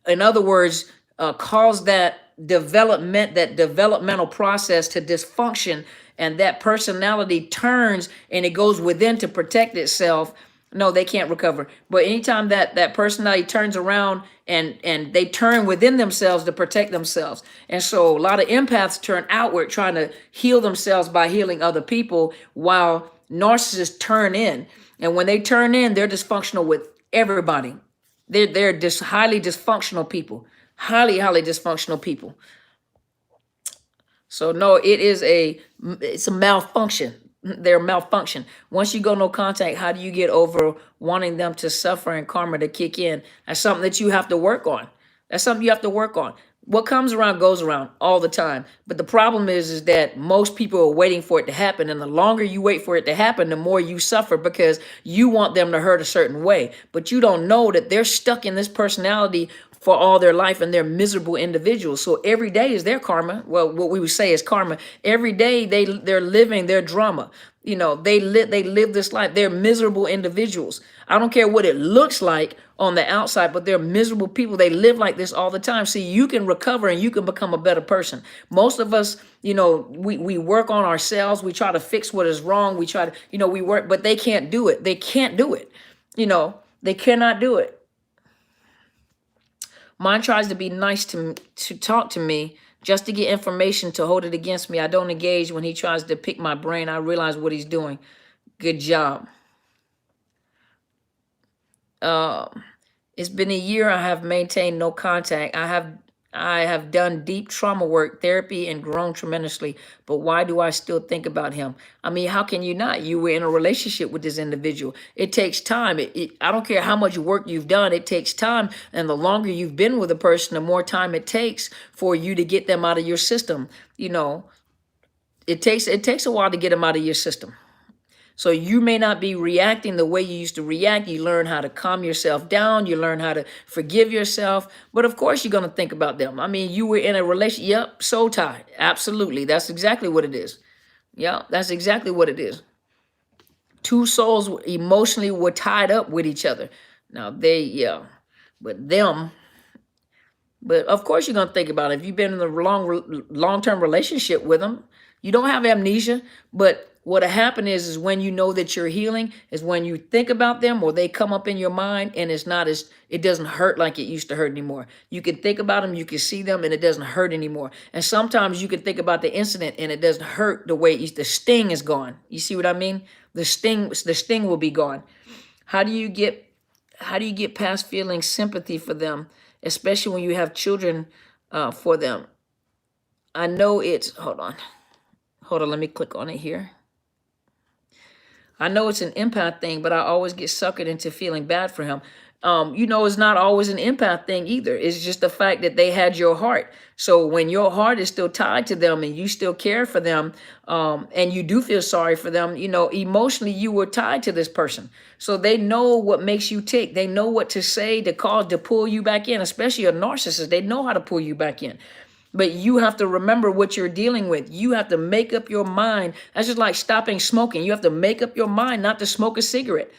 in other words, cause that developmental process to dysfunction, and that personality turns and it goes within to protect itself. No, they can't recover. But anytime that personality turns around and they turn within themselves to protect themselves. And so a lot of empaths turn outward trying to heal themselves by healing other people, while narcissists turn in. And when they turn in, they're dysfunctional with everybody. They're just highly dysfunctional people. Highly dysfunctional people. So no, it's a malfunction. They're malfunction. Once you go no contact, how do you get over wanting them to suffer and karma to kick in? That's something that you have to work on. That's something you have to work on. What comes around goes around all the time. But the problem is that most people are waiting for it to happen. And the longer you wait for it to happen, the more you suffer, because you want them to hurt a certain way. But you don't know that they're stuck in this personality for all their life, and they're miserable individuals. So every day is their karma. Well, what we would say is karma. Every day they're living their drama. They live this life. They're miserable individuals. I don't care what it looks like on the outside, but they're miserable people. They live like this all the time. See, you can recover and you can become a better person. Most of us, we work on ourselves. We try to fix what is wrong. We try to, we work, but they can't do it. They can't do it. They cannot do it. Mine tries to be nice to talk to me just to get information to hold it against me. I don't engage when he tries to pick my brain. I realize what he's doing. Good job. It's been a year. I have maintained no contact. I have done deep trauma work, therapy, and grown tremendously. But why do I still think about him? I mean, how can you not? You were in a relationship with this individual. It takes time. I don't care how much work you've done. It takes time. And the longer you've been with a person, the more time it takes for you to get them out of your system. It takes a while to get them out of your system. So you may not be reacting the way you used to react. You learn how to calm yourself down. You learn how to forgive yourself. But of course, you're going to think about them. I mean, you were in a relationship. Yep, soul tie. Absolutely. That's exactly what it is. Yeah, that's exactly what it is. Two souls emotionally were tied up with each other. Now, but of course, you're going to think about it. If you've been in a long-term relationship with them, you don't have amnesia, but what'll happen is when you know that you're healing is when you think about them or they come up in your mind, and it doesn't hurt like it used to hurt anymore. You can think about them, you can see them, and it doesn't hurt anymore. And sometimes you can think about the incident and it doesn't hurt the way it used. The sting is gone. You see what I mean? The sting will be gone. How do you get past feeling sympathy for them, especially when you have children for them? I know it's, hold on, let me click on it here. I know it's an empath thing, but I always get suckered into feeling bad for him. It's not always an empath thing either. It's just the fact that they had your heart. So when your heart is still tied to them and you still care for them, and you do feel sorry for them, emotionally you were tied to this person. So they know what makes you tick. They know what to say to pull you back in, especially a narcissist. They know how to pull you back in. But you have to remember what you're dealing with. You have to make up your mind. That's just like stopping smoking. You have to make up your mind not to smoke a cigarette.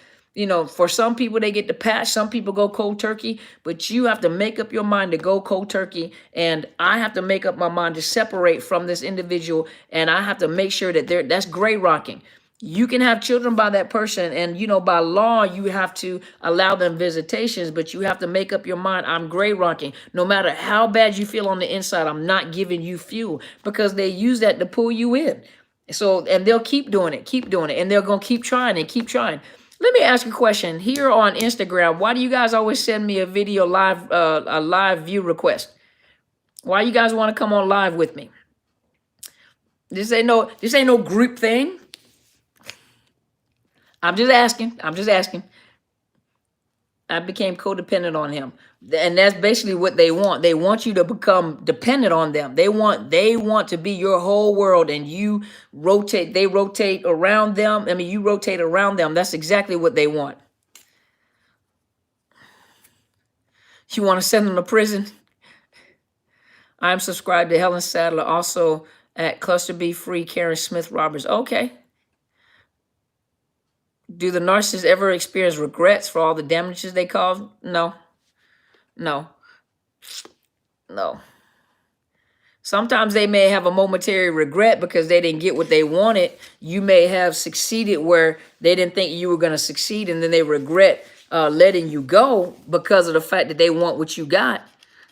For some people, they get the patch. Some people go cold turkey. But you have to make up your mind to go cold turkey. And I have to make up my mind to separate from this individual. And I have to make sure that that's gray rocking. You can have children by that person, and by law you have to allow them visitations, but you have to make up your mind. I'm gray rocking. No matter how bad you feel on the inside, I'm not giving you fuel, because they use that to pull you in. So, and they'll keep doing it, and they're gonna keep trying and keep trying. Let me ask you a question here on Instagram. Why do you guys always send me a video live, a live view request? Why you guys want to come on live with me? This ain't no group thing. I'm just asking. I became codependent on him. And that's basically what they want. They want you to become dependent on them. They want to be your whole world, and they rotate around them. I mean, you rotate around them. That's exactly what they want. You want to send them to prison? I'm subscribed to Helen Sadler, also at Cluster B Free, Karen Smith Roberts. Okay. Do the narcissists ever experience regrets for all the damages they caused? No. Sometimes they may have a momentary regret because they didn't get what they wanted. You may have succeeded where they didn't think you were going to succeed, and then they regret letting you go because of the fact that they want what you got.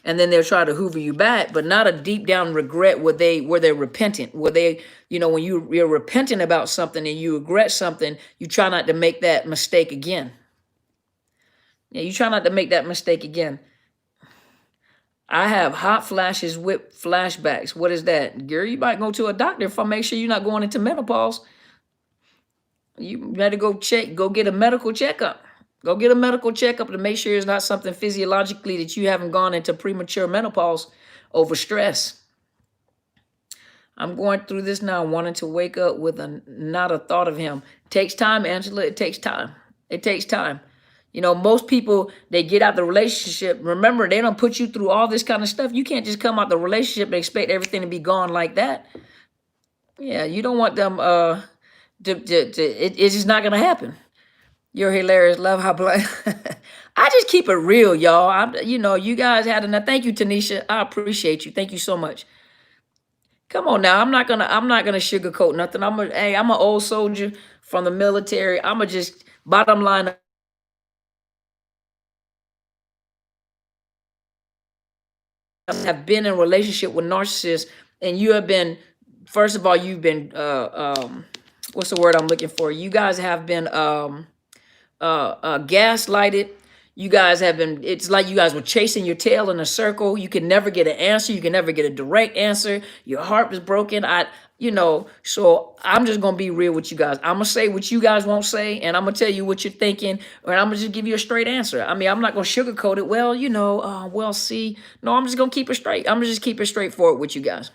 And then they'll try to hoover you back, but not a deep down regret where they're repentant, where they, when you're repentant about something and you regret something, you try not to make that mistake again. Yeah, you try not to make that mistake again. I have hot flashes with flashbacks. What is that? Girl, you might go to a doctor if I make sure you're not going into menopause. You better go get a medical checkup. Go get a medical checkup to make sure it's not something physiologically that you haven't gone into premature menopause over stress. I'm going through this now, wanting to wake up with not a thought of him. It takes time, Angela. It takes time. It takes time. Most people, they get out the relationship. Remember, they don't put you through all this kind of stuff. You can't just come out the relationship and expect everything to be gone like that. Yeah, you don't want them, it's just not going to happen. You're hilarious. Love how black. I just keep it real, y'all. You guys had enough. Thank you, Tanisha. I appreciate you. Thank you so much. Come on now. I'm not gonna sugarcoat nothing. I'm an old soldier from the military. I'ma just bottom line. Have been in a relationship with narcissists, and you have been, first of all, you've been what's the word I'm looking for? You guys have been gaslighted. You guys have been, it's like you guys were chasing your tail in a circle. You can never get an answer. You can never get a direct answer. Your heart was broken. So I'm just going to be real with you guys. I'm going to say what you guys won't say, and I'm going to tell you what you're thinking, and I'm going to just give you a straight answer. I mean, I'm not going to sugarcoat it. Well, see. No, I'm just going to keep it straight. I'm going to just keep it straightforward with you guys.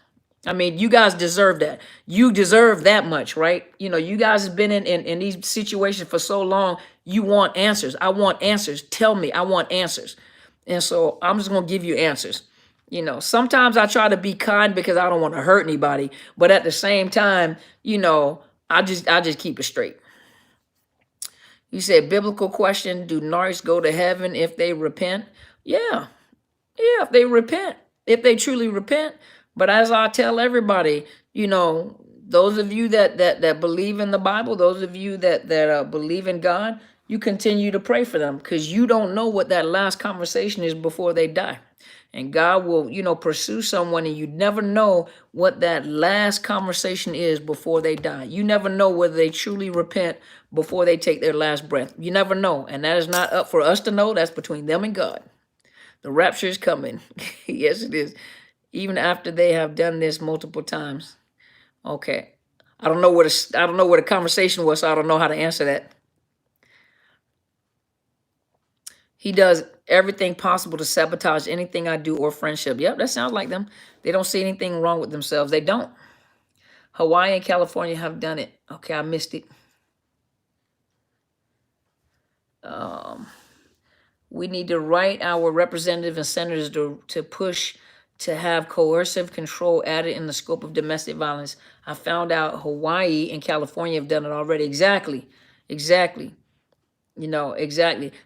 I mean, you guys deserve that. You deserve that much, right? You guys have been in these situations for so long. You want answers. I want answers. Tell me. I want answers. And so I'm just going to give you answers. Sometimes I try to be kind because I don't want to hurt anybody. But at the same time, I just keep it straight. You said, biblical question, do narcs go to heaven if they repent? Yeah, if they repent, if they truly repent. But as I tell everybody, those of you that believe in the Bible, those of you that believe in God, you continue to pray for them, because you don't know what that last conversation is before they die. And God will, pursue someone, and you never know what that last conversation is before they die. You never know whether they truly repent before they take their last breath. You never know. And that is not up for us to know. That's between them and God. The rapture is coming. Yes, it is. Even after they have done this multiple times. Okay. I don't know where the conversation was, so I don't know how to answer that. He does everything possible to sabotage anything I do or friendship. Yep, that sounds like them. They don't see anything wrong with themselves. They don't. Hawaii and California have done it. Okay, I missed it. We need to write our representatives and senators to push to have coercive control added in the scope of domestic violence. I found out Hawaii and California have done it already. Exactly. Exactly.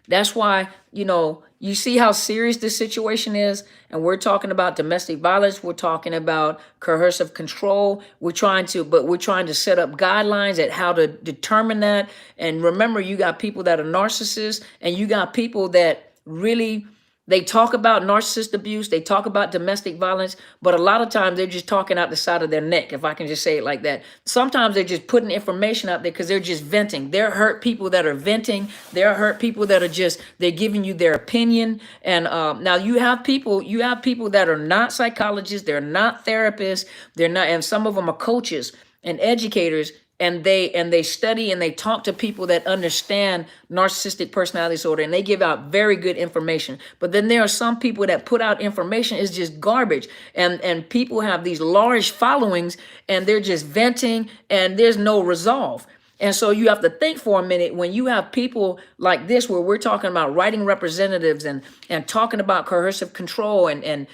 That's why, you see how serious this situation is. And we're talking about domestic violence. We're talking about coercive control. We're trying to set up guidelines at how to determine that. And remember, you got people that are narcissists, and you got people that really They talk about narcissist abuse, they talk about domestic violence, but a lot of times they're just talking out the side of their neck, if I can just say it like that. Sometimes they're just putting information out there because they're just venting. They're hurt people that are venting. They're hurt people that are just, they're giving you their opinion. And now you have people that are not psychologists, they're not therapists, they're not, and some of them are coaches and educators, and they study and they talk to people that understand narcissistic personality disorder, and they give out very good information. But then there are some people that put out information is just garbage, and people have these large followings and they're just venting and there's no resolve. And so you have to think for a minute when you have people like this, where we're talking about writing representatives and talking about coercive control and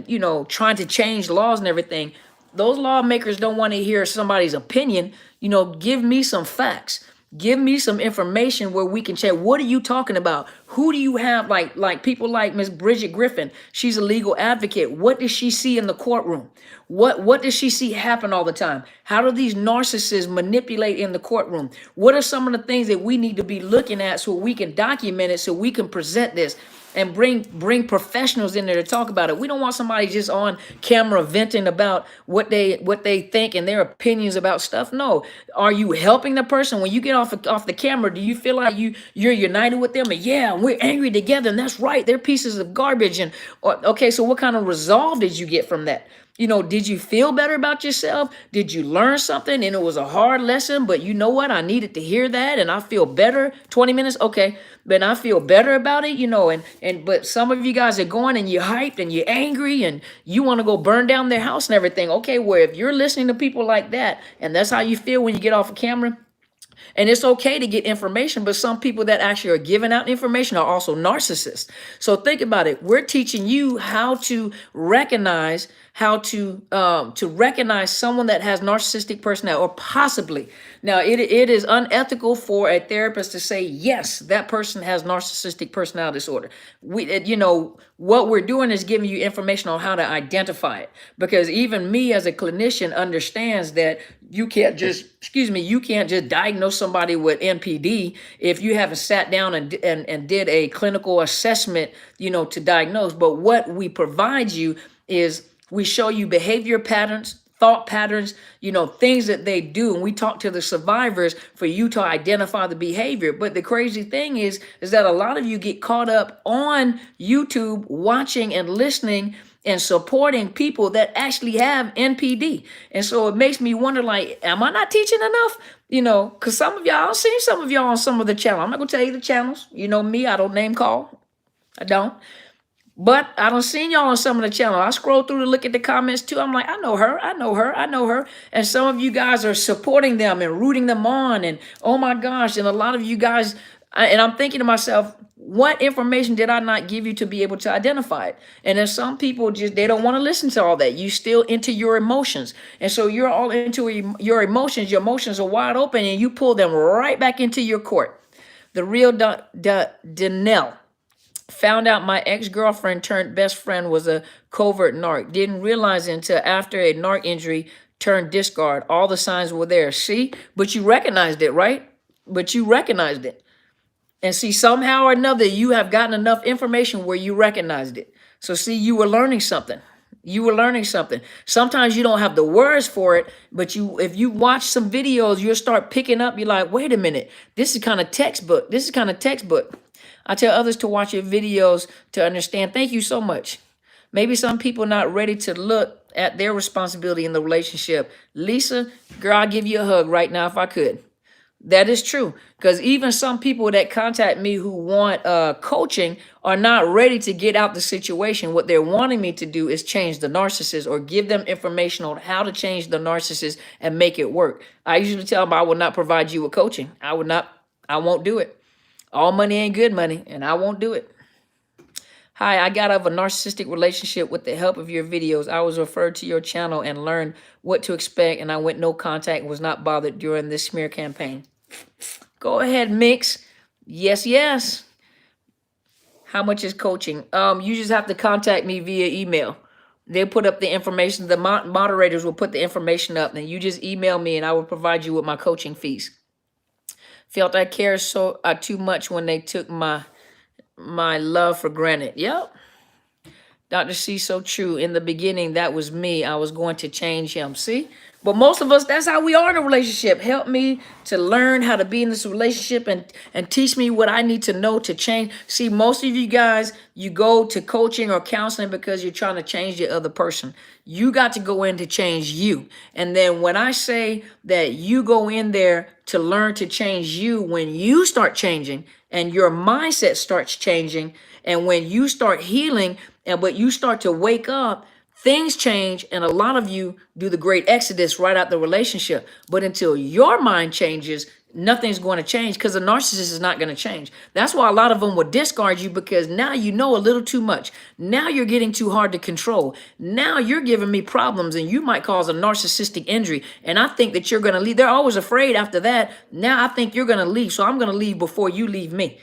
you know, trying to change laws and everything. Those lawmakers don't want to hear somebody's opinion. You know, give me some facts. Give me some information where we can check. What are you talking about? Who do you have? Like people like Miss Bridget Griffin. She's a legal advocate. What does she see in the courtroom? What does she see happen all the time? How do these narcissists manipulate in the courtroom? What are some of the things that we need to be looking at so we can document it, so we can present this and bring professionals in there to talk about it? We don't want somebody just on camera venting about what they think and their opinions about stuff. No. Are you helping the person when you get off the camera? Do you feel like you're united with them? And yeah, we're angry together, and that's right, they're pieces of garbage. And okay, so what kind of resolve did you get from that? You know, did you feel better about yourself? Did you learn something and it was a hard lesson, but you know what? I needed to hear that and I feel better. 20 minutes, okay, but I feel better about it, you know. But some of you guys are going and you're hyped and you're angry and you want to go burn down their house and everything. Okay, well, if you're listening to people like that and that's how you feel when you get off a camera, and it's okay to get information, but some people that actually are giving out information are also narcissists. So think about it. We're teaching you how to recognize recognize someone that has narcissistic personality, or possibly. Now, it is unethical for a therapist to say, yes, that person has narcissistic personality disorder. You know, what we're doing is giving you information on how to identify it, because even me as a clinician understands that you can't just, you can't just diagnose somebody with NPD if you haven't sat down and did a clinical assessment, you know, to diagnose. But what we provide you is we show you behavior patterns, thought patterns, you know, things that they do. And we talk to the survivors for you to identify the behavior. But the crazy thing is that a lot of you get caught up on YouTube watching and listening and supporting people that actually have NPD. And so it makes me wonder, like, am I not teaching enough? You know, because some of y'all, I've seen some of y'all on some of the channels. I'm not going to tell you the channels. You know me, I don't name call. I don't. But I done seen y'all on some of the channel. I scroll through to look at the comments too. I'm like, I know her, I know her, I know her. And some of you guys are supporting them and rooting them on. And oh my gosh, and a lot of you guys, and I'm thinking to myself, what information did I not give you to be able to identify it? And then some people just, they don't want to listen to all that. You still into your emotions. And so you're all into your emotions. Your emotions are wide open and you pull them right back into your court. The real Danelle. Found out my ex-girlfriend turned best friend was a covert narc. Didn't realize it until after a narc injury turned discard. All the signs were there. See? But you recognized it, right? But you recognized it. And see, somehow or another, you have gotten enough information where you recognized it. So see, you were learning something. You were learning something. Sometimes you don't have the words for it, but if you watch some videos, you'll start picking up. You're like, wait a minute, this is kind of textbook. This is kind of textbook. I tell others to watch your videos to understand. Thank you so much. Maybe some people not ready to look at their responsibility in the relationship. Lisa, girl, I'll give you a hug right now if I could. That is true. Because even some people that contact me who want coaching are not ready to get out the situation. What they're wanting me to do is change the narcissist or give them information on how to change the narcissist and make it work. I usually tell them I will not provide you with coaching. I won't do it. All money ain't good money, and I won't do it. Hi, I got out of a narcissistic relationship with the help of your videos. I was referred to your channel and learned what to expect, and I went no contact and was not bothered during this smear campaign. Go ahead, Mix. Yes, yes. How much is coaching? You just have to contact me via email. They'll put up the information. The moderators will put the information up, and you just email me, and I will provide you with my coaching fees. Felt I cared so too much when they took my my love for granted. Yep. Dr. C, so true. In the beginning, that was me. I was going to change him. See? But most of us, that's how we are in a relationship. Help me to learn how to be in this relationship and teach me what I need to know to change. See, most of you guys, you go to coaching or counseling because you're trying to change the other person. You got to go in to change you. And then when I say that you go in there to learn to change you, when you start changing and your mindset starts changing, and when you start healing, but you start to wake up, things change, and a lot of you do the great exodus right out the relationship. But until your mind changes, nothing's going to change, because a narcissist is not going to change. That's why a lot of them will discard you, because now you know a little too much. Now you're getting too hard to control. Now you're giving me problems, and you might cause a narcissistic injury. And I think that you're going to leave. They're always afraid after that. Now I think you're going to leave, so I'm going to leave before you leave me.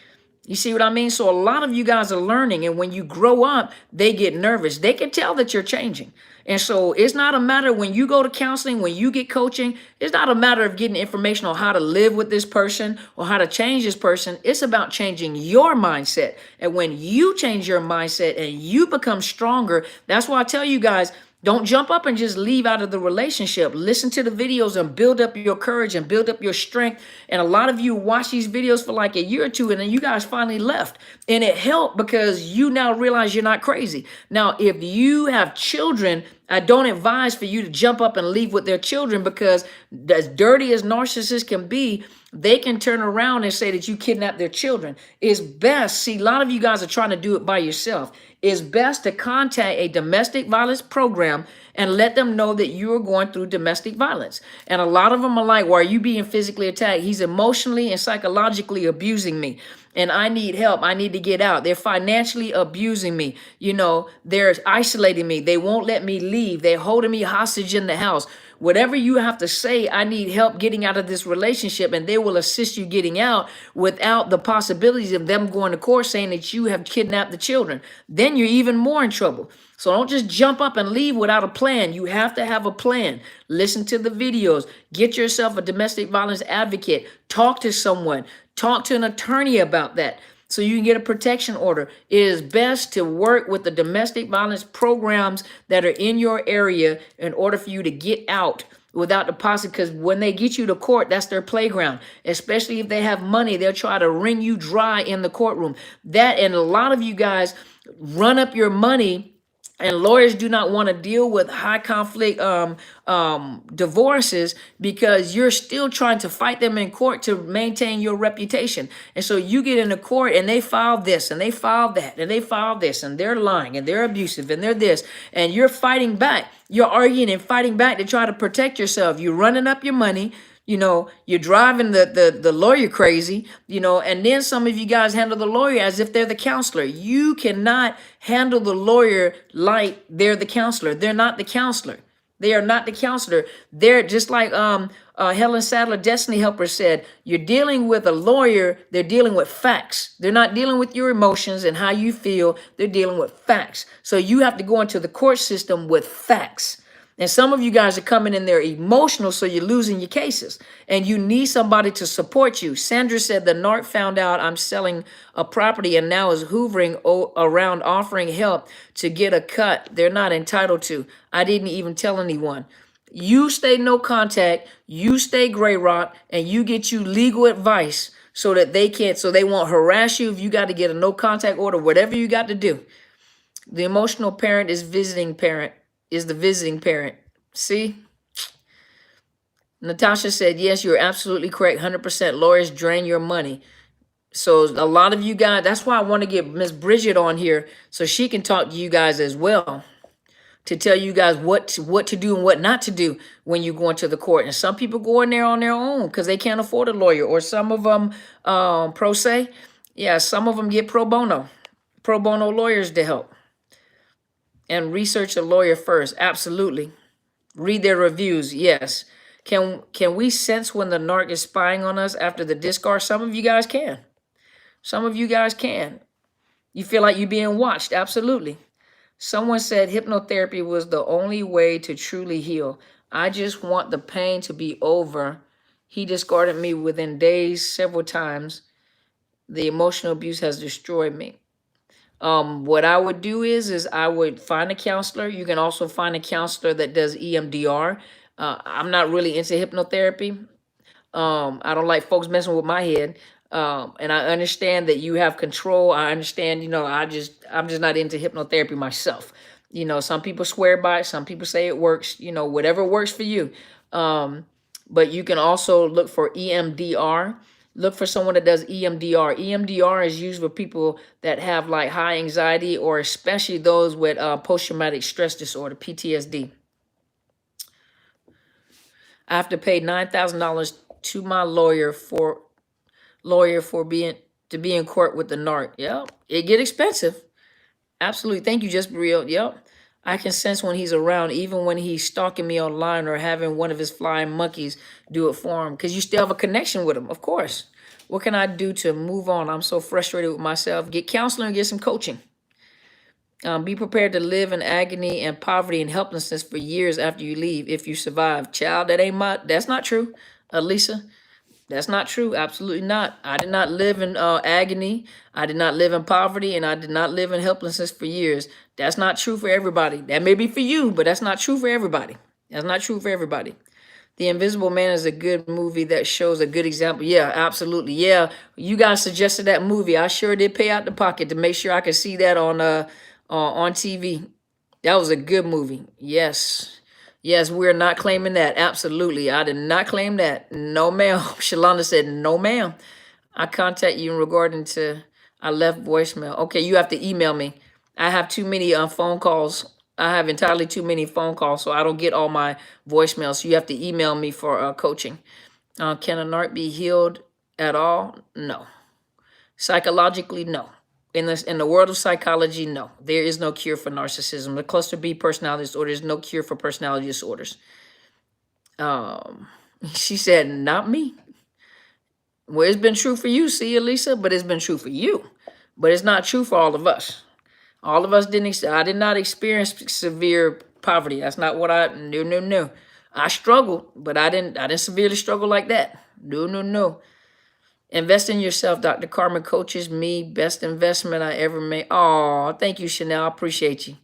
You see what I mean? So a lot of you guys are learning, and when you grow up, they get nervous. They can tell that you're changing. And so it's not a matter when you go to counseling, when you get coaching, it's not a matter of getting information on how to live with this person or how to change this person. It's about changing your mindset. And when you change your mindset and you become stronger, that's why I tell you guys, don't jump up and just leave out of the relationship. Listen to the videos and build up your courage and build up your strength. And a lot of you watch these videos for like a year or two, and then you guys finally left. And it helped because you now realize you're not crazy. Now, if you have children, I don't advise for you to jump up and leave with their children, because as dirty as narcissists can be, they can turn around and say that you kidnapped their children. It's best, see, a lot of you guys are trying to do it by yourself. It's best to contact a domestic violence program and let them know that you're going through domestic violence. And a lot of them are like, why are you being physically attacked? He's emotionally and psychologically abusing me, and I need help. I need to get out. They're financially abusing me. You know, they're isolating me. They won't let me leave. They're holding me hostage in the house. Whatever you have to say, I need help getting out of this relationship, and they will assist you getting out without the possibilities of them going to court saying that you have kidnapped the children. Then you're even more in trouble. So don't just jump up and leave without a plan. You have to have a plan. Listen to the videos. Get yourself a domestic violence advocate. Talk to someone. Talk to an attorney about that so you can get a protection order. It is best to work with the domestic violence programs that are in your area in order for you to get out without deposit, because when they get you to court, that's their playground. Especially if they have money, they'll try to wring you dry in the courtroom. That, and a lot of you guys run up your money, and lawyers do not want to deal with high conflict divorces, because you're still trying to fight them in court to maintain your reputation. And so you get into court and they file this and they file that and they file this, and they're lying and they're abusive and they're this, and you're fighting back. You're arguing and fighting back to try to protect yourself. You're running up your money. You know, you're driving the lawyer crazy, you know, and then some of you guys handle the lawyer as if they're the counselor. You cannot handle the lawyer like they're the counselor. They're not the counselor. They are not the counselor. They're just like Helen Sadler, Destiny Helper, said, you're dealing with a lawyer. They're dealing with facts. They're not dealing with your emotions and how you feel. They're dealing with facts. So you have to go into the court system with facts. And some of you guys are coming in there emotional, so you're losing your cases. And you need somebody to support you. Sandra said the narc found out I'm selling a property and now is hoovering around offering help to get a cut they're not entitled to. I didn't even tell anyone. You stay no contact, you stay gray rock, and you get you legal advice so that they won't harass you if you got to get a no contact order, whatever you got to do. The emotional parent is the visiting parent. See? Natasha said, yes, you're absolutely correct. 100% lawyers drain your money. So a lot of you guys, that's why I want to get Miss Bridget on here so she can talk to you guys as well, to tell you guys what to do and what not to do when you go into the court. And some people go in there on their own because they can't afford a lawyer, or some of them pro se. Yeah, some of them get pro bono lawyers to help. And research a lawyer first. Absolutely. Read their reviews. Yes. Can we sense when the narc is spying on us after the discard? Some of you guys can. Some of you guys can. You feel like you're being watched. Absolutely. Someone said hypnotherapy was the only way to truly heal. I just want the pain to be over. He discarded me within days several times. The emotional abuse has destroyed me. What I would do is I would find a counselor. You can also find a counselor that does EMDR. I'm not really into hypnotherapy. I don't like folks messing with my head. And I understand that you have control. I understand, I'm just not into hypnotherapy myself. Some people swear by it. Some people say it works, whatever works for you. But you can also look for EMDR. Look for someone that does EMDR. EMDR is used for people that have like high anxiety, or especially those with post-traumatic stress disorder, PTSD. I have to pay $9,000 to my lawyer for being to be in court with the narc. Yep, it get expensive. Absolutely. Thank you, just real. Yep. I can sense when he's around, even when he's stalking me online or having one of his flying monkeys do it for him. Because you still have a connection with him, of course. What can I do to move on? I'm so frustrated with myself. Get counseling, get some coaching. Be prepared to live in agony and poverty and helplessness for years after you leave if you survive. Child, that's not true. Lisa, that's not true. Absolutely not. I did not live in agony. I did not live in poverty, and I did not live in helplessness for years. That's not true for everybody. That may be for you, but that's not true for everybody. That's not true for everybody. The Invisible Man is a good movie that shows a good example. Yeah, absolutely. Yeah, you guys suggested that movie. I sure did pay out the pocket to make sure I could see that on TV. That was a good movie. Yes. Yes, we're not claiming that. Absolutely. I did not claim that. No, ma'am. Shalonda said, no, ma'am. I contact you in regarding to, I left voicemail. Okay, you have to email me. I have too many phone calls. I have entirely too many phone calls, so I don't get all my voicemails. So you have to email me for coaching. Can a narc be healed at all? No. Psychologically, no. In the world of psychology, no. There is no cure for narcissism. The cluster B personality disorder is no cure for personality disorders. She said, not me. Well, it's been true for you, see, Elisa, but it's been true for you. But it's not true for all of us. All of us I did not experience severe poverty. That's not what no. I struggled, but I didn't severely struggle like that. No. Invest in yourself. Dr. Carmen coaches me. Best investment I ever made. Oh, thank you, Chanel. I appreciate you.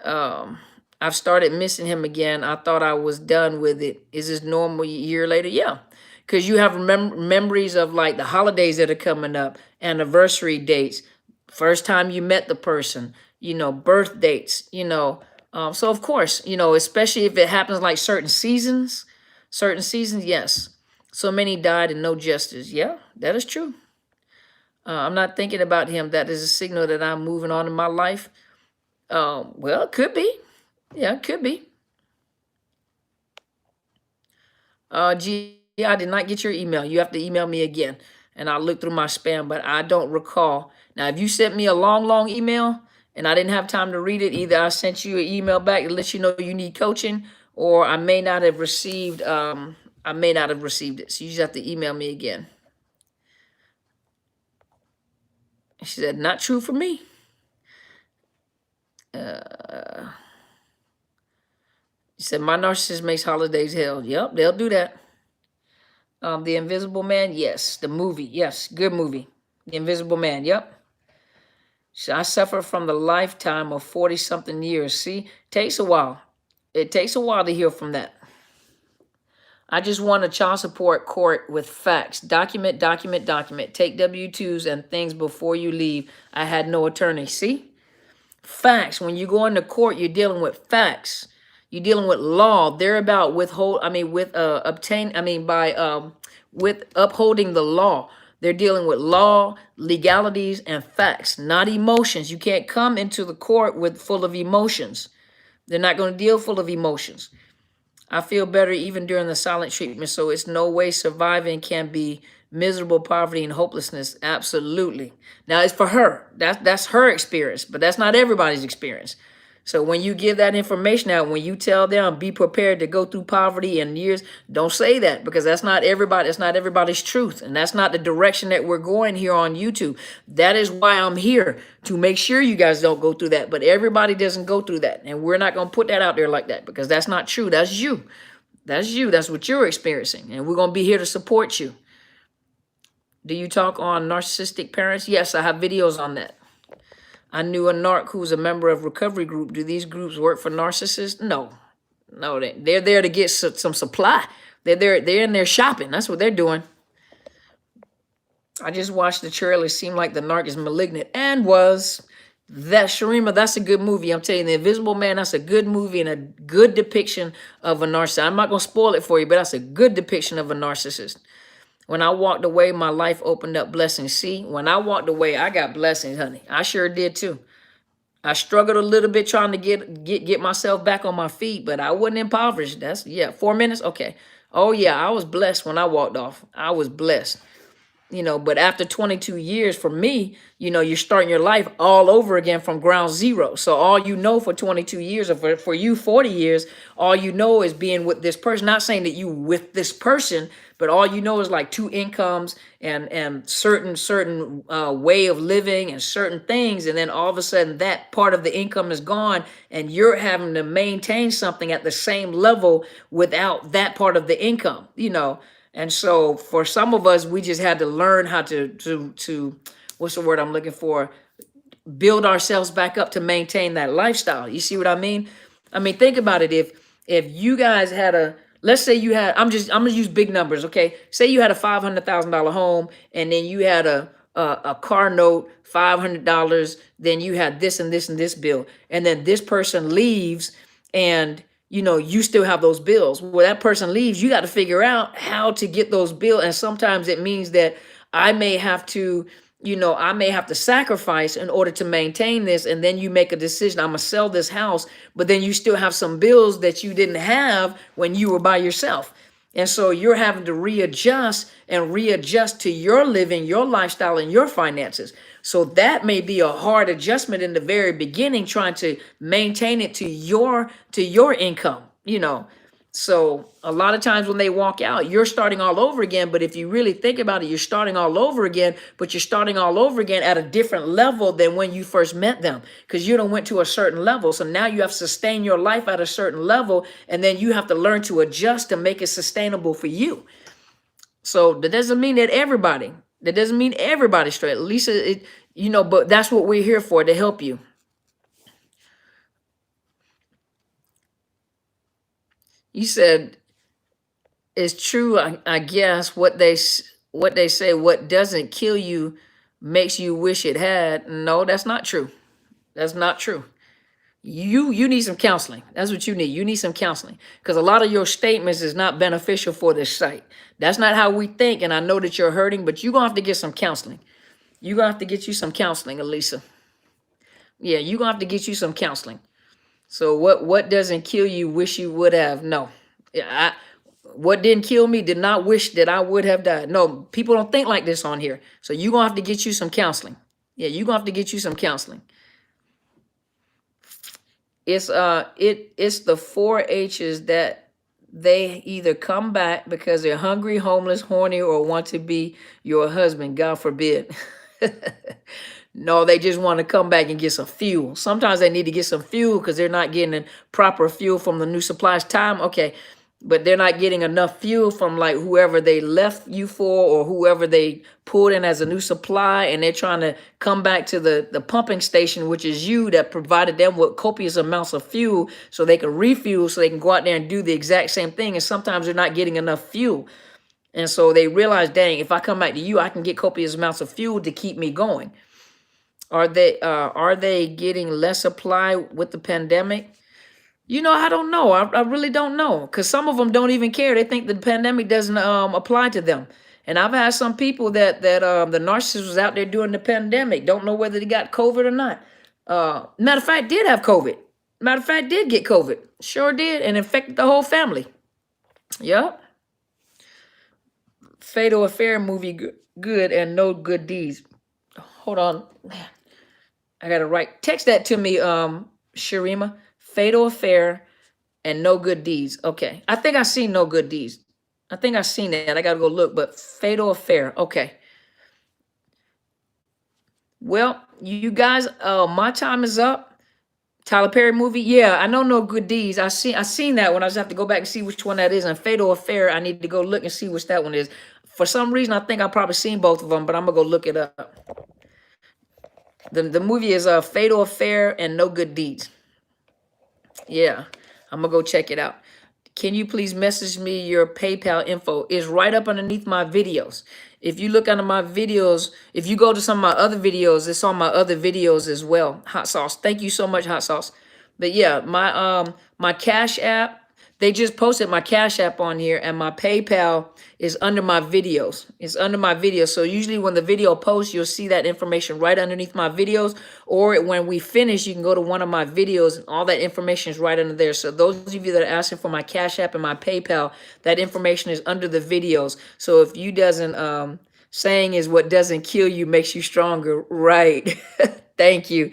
I've started missing him again. I thought I was done with it. Is this normal a year later? Yeah. Because you have memories of like the holidays that are coming up, anniversary dates, first time you met the person, birth dates, so of course, especially if it happens like certain seasons, yes. So many died and no justice. Yeah, that is true. I'm not thinking about him. That is a signal that I'm moving on in my life. Well, it could be. Yeah, it could be. Gee, I did not get your email. You have to email me again, and I'll look through my spam, but I don't recall. Now, if you sent me a long email and I didn't have time to read it, either I sent you an email back to let you know you need coaching, or I may not have received it. So you just have to email me again. She said, not true for me. She said, my narcissist makes holidays hell. Yep, they'll do that. The Invisible Man, yes. The movie, yes. Good movie. The Invisible Man, yep. So I suffer from the lifetime of 40-something years. See, takes a while. It takes a while to heal from that. I just want a child support court with facts. Document. Take W-2s and things before you leave. I had no attorney. See? Facts. When you go into court, you're dealing with facts. You're dealing with law. They're about with upholding the law. They're dealing with law, legalities, and facts, not emotions. You can't come into the court full of emotions. They're not going to deal full of emotions. I feel better even during the silent treatment, so it's no way surviving can be miserable poverty and hopelessness. Absolutely. Now, it's for her. That's her experience, but that's not everybody's experience. So when you give that information out, when you tell them, be prepared to go through poverty and years, don't say that, because that's not everybody. It's not everybody's truth. And that's not the direction that we're going here on YouTube. That is why I'm here, to make sure you guys don't go through that. But everybody doesn't go through that. And we're not going to put that out there like that, because that's not true. That's you. That's you. That's what you're experiencing. And we're going to be here to support you. Do you talk on narcissistic parents? Yes, I have videos on that. I knew a narc who was a member of recovery group. Do these groups work for narcissists? No, no, they're there to get some supply. They're in there shopping. That's what they're doing. I just watched the trailer. It seemed like the narc is malignant and was. That Sharima, that's a good movie. I'm telling you, The Invisible Man, that's a good movie and a good depiction of a narcissist. I'm not gonna spoil it for you, but that's a good depiction of a narcissist. When I walked away, my life opened up blessings. See, when I walked away, I got blessings, honey. I sure did too. I struggled a little bit trying to get myself back on my feet, but I wasn't impoverished. That's 4 minutes. Okay. Oh yeah, I was blessed when I walked off. I was blessed. But after 22 years, for me, you're starting your life all over again from ground zero. So all you know for 22 years, or for you 40 years, all you know is being with this person. Not saying that you with this person, but all you know is like two incomes and certain way of living and certain things. And then all of a sudden that part of the income is gone and you're having to maintain something at the same level without that part of the income, And so for some of us, we just had to learn how to what's the word I'm looking for? Build ourselves back up to maintain that lifestyle. You see what I mean? I mean, think about it. If you guys had let's say you had, I'm gonna use big numbers, okay? Say you had a $500,000 home, and then you had a car note, $500. Then you had this and this and this bill, and then this person leaves, and you still have those bills. Well, that person leaves, you got to figure out how to get those bills. And sometimes it means that I may have to sacrifice in order to maintain this. And then you make a decision, I'm going to sell this house, but then you still have some bills that you didn't have when you were by yourself. And so you're having to readjust to your living, your lifestyle, and your finances. So that may be a hard adjustment in the very beginning, trying to maintain it to your income, So a lot of times when they walk out, you're starting all over again. But if you really think about it, you're starting all over again, but you're starting all over again at a different level than when you first met them, because you done went to a certain level. So now you have to sustain your life at a certain level, and then you have to learn to adjust to make it sustainable for you. So that doesn't mean that everybody's straight. At least but that's what we're here for, to help you. You said it's true. I guess what they say, what doesn't kill you makes you wish it had. No, that's not true. That's not true. You need some counseling. That's what you need. You need some counseling, because a lot of your statements is not beneficial for this site. That's not how we think. And I know that you're hurting, but you're going to have to get some counseling. You're going to have to get you some counseling, Elisa. Yeah, you're going to have to get you some counseling. So what doesn't kill you wish you would have? No. What didn't kill me did not wish that I would have died. No, people don't think like this on here. So you're going to have to get you some counseling. Yeah, you're going to have to get you some counseling. It's the 4-H's that they either come back because they're hungry, homeless, horny, or want to be your husband. God forbid. No, they just want to come back and get some fuel. Sometimes they need to get some fuel because they're not getting proper fuel from the new supplies time. Okay, but they're not getting enough fuel from like whoever they left you for, or whoever they pulled in as a new supply, and they're trying to come back to the pumping station, which is you, that provided them with copious amounts of fuel so they can refuel, so they can go out there and do the exact same thing. And sometimes they're not getting enough fuel. And so they realize, dang, if I come back to you, I can get copious amounts of fuel to keep me going. Are they getting less supply with the pandemic? I don't know. I really don't know, because some of them don't even care. They think the pandemic doesn't apply to them. And I've had some people that the narcissist was out there during the pandemic, don't know whether they got COVID or not. Matter of fact, did have COVID. Matter of fact, did get COVID. Sure did, and infected the whole family. Yep. Fatal Affair movie, good and no good deeds. Hold on. I got to text that to me, Sharima. Fatal Affair and No Good Deeds. Okay. I think I seen No Good Deeds. I think I seen that. I got to go look, but Fatal Affair. Okay. Well, you guys, my time is up. Tyler Perry movie. Yeah, I know No Good Deeds. I seen that one. I just have to go back and see which one that is. And Fatal Affair, I need to go look and see which that one is. For some reason, I think I probably seen both of them, but I'm going to go look it up. The movie is Fatal Affair and No Good Deeds. Yeah, I'm gonna go check it out. Can you please message me your PayPal info? It's right up underneath my videos. If you look under my videos, if you go to some of my other videos, it's on my other videos as well. Hot sauce. Thank you so much, hot sauce. But yeah, my Cash App, they just posted my Cash App on here, and my PayPal is under my videos. It's under my videos. So usually when the video posts, you'll see that information right underneath my videos. Or when we finish, you can go to one of my videos and all that information is right under there. So those of you that are asking for my Cash App and my PayPal, that information is under the videos. So if you doesn't, saying is what doesn't kill you makes you stronger. Right. Thank you.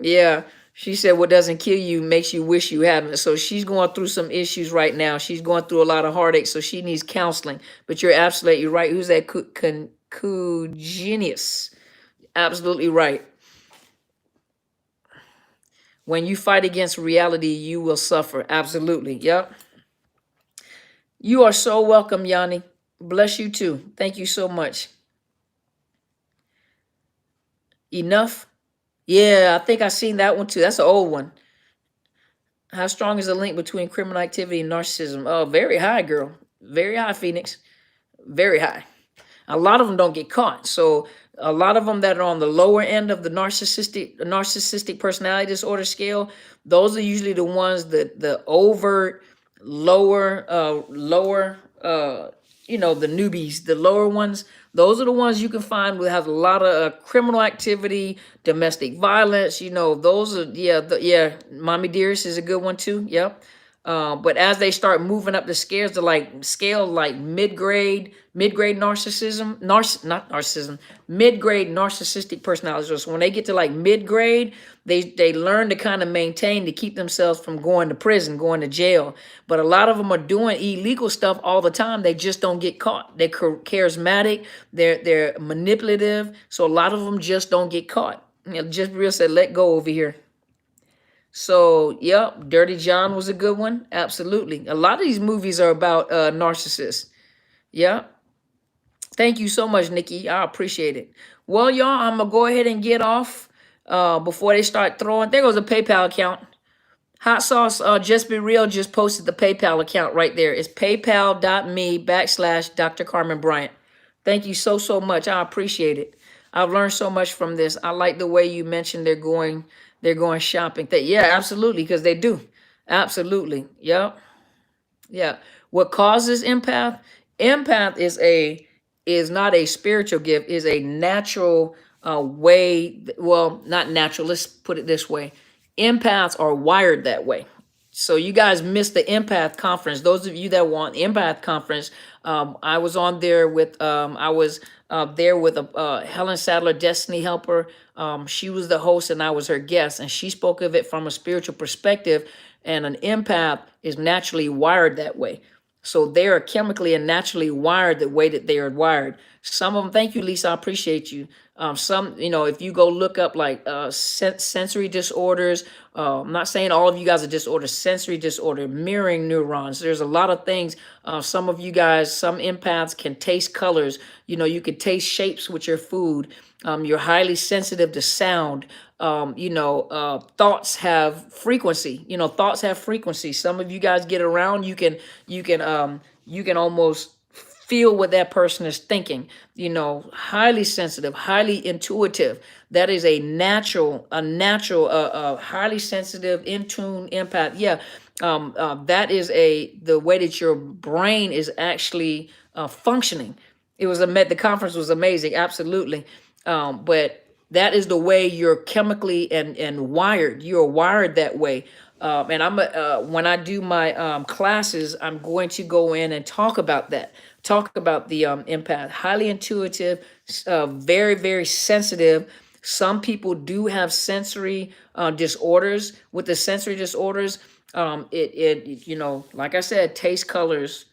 Yeah. She said what doesn't kill you makes you wish you hadn't. So she's going through some issues right now. She's going through a lot of heartache, so she needs counseling. But you're absolutely right. Who's that? Genius. Absolutely right. When you fight against reality, you will suffer. Absolutely. Yep. You are so welcome, Yanni. Bless you too. Thank you so much. Enough? Yeah, I think I seen that one too. That's an old one. How strong is the link between criminal activity and narcissism? Oh, very high, girl. Very high, Phoenix. Very high. A lot of them don't get caught. So a lot of them that are on the lower end of the narcissistic personality disorder scale, those are usually the ones that the overt lower, the newbies, the lower ones. Those are the ones you can find that have a lot of criminal activity, domestic violence. Those are yeah. Mommy Dearest is a good one too. Yep. But as they start moving up the scales to mid-grade narcissism, not narcissism, mid-grade narcissistic personality. So when they get to like mid-grade, they learn to kind of maintain to keep themselves from going to prison, going to jail. But a lot of them are doing illegal stuff all the time. They just don't get caught. They're charismatic. They're manipulative. So a lot of them just don't get caught. Just real said, let go over here. So, yep, Dirty John was a good one. Absolutely. A lot of these movies are about narcissists. Yeah. Thank you so much, Nikki. I appreciate it. Well, y'all, I'm going to go ahead and get off before they start throwing. There goes a PayPal account. Hot Sauce, Just Be Real just posted the PayPal account right there. It's paypal.me/Dr. Carmen Bryant. Thank you so, so much. I appreciate it. I've learned so much from this. I like the way you mentioned they're going shopping. Yeah, absolutely, because they do. Absolutely. Yep. Yeah. What causes empath? Empath is not a spiritual gift, is a natural way. Well, not natural. Let's put it this way. Empaths are wired that way. So you guys missed the empath conference. Those of you that want empath conference, I was on there with there with Helen Sadler, Destiny Helper. She was the host and I was her guest, and she spoke of it from a spiritual perspective. And an empath is naturally wired that way. So they are chemically and naturally wired the way that they are wired. Some of them, thank you, Lisa, I appreciate you. Some, if you go look up like sensory disorders, I'm not saying all of you guys are disordered, sensory disorder, mirroring neurons. There's a lot of things. Some of you guys, some empaths can taste colors. You can taste shapes with your food. You're highly sensitive to sound. Thoughts have frequency. Thoughts have frequency. Some of you guys get around, you can almost feel what that person is thinking. Highly sensitive, highly intuitive. That is a natural, highly sensitive, in tune empath. Yeah. That is the way that your brain is actually functioning. The conference was amazing. Absolutely. But that is the way you're chemically and wired. You're wired that way. And when I do my classes, I'm going to go in and talk about that. Talk about the empath. Highly intuitive, very, very sensitive. Some people do have sensory disorders. With the sensory disorders, like I said, taste, colors.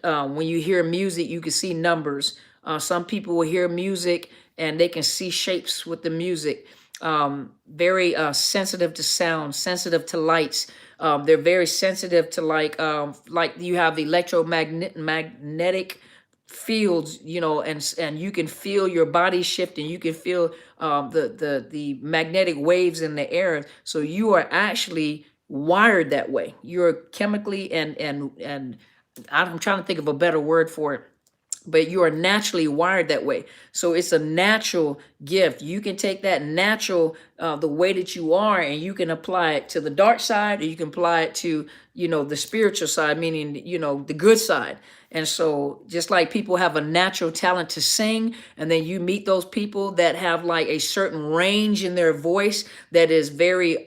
When you hear music, you can see numbers. Some people will hear music and they can see shapes with the music. Very sensitive to sound, sensitive to lights. They're very sensitive to like you have electromagnetic fields, and you can feel your body shifting. You can feel the magnetic waves in the air. So you are actually wired that way. You're chemically and I'm trying to think of a better word for it, but you are naturally wired that way. So it's a natural gift. You can take that natural, the way that you are, and you can apply it to the dark side, or you can apply it to, the spiritual side, meaning, the good side. And so just like people have a natural talent to sing, and then you meet those people that have like a certain range in their voice that is very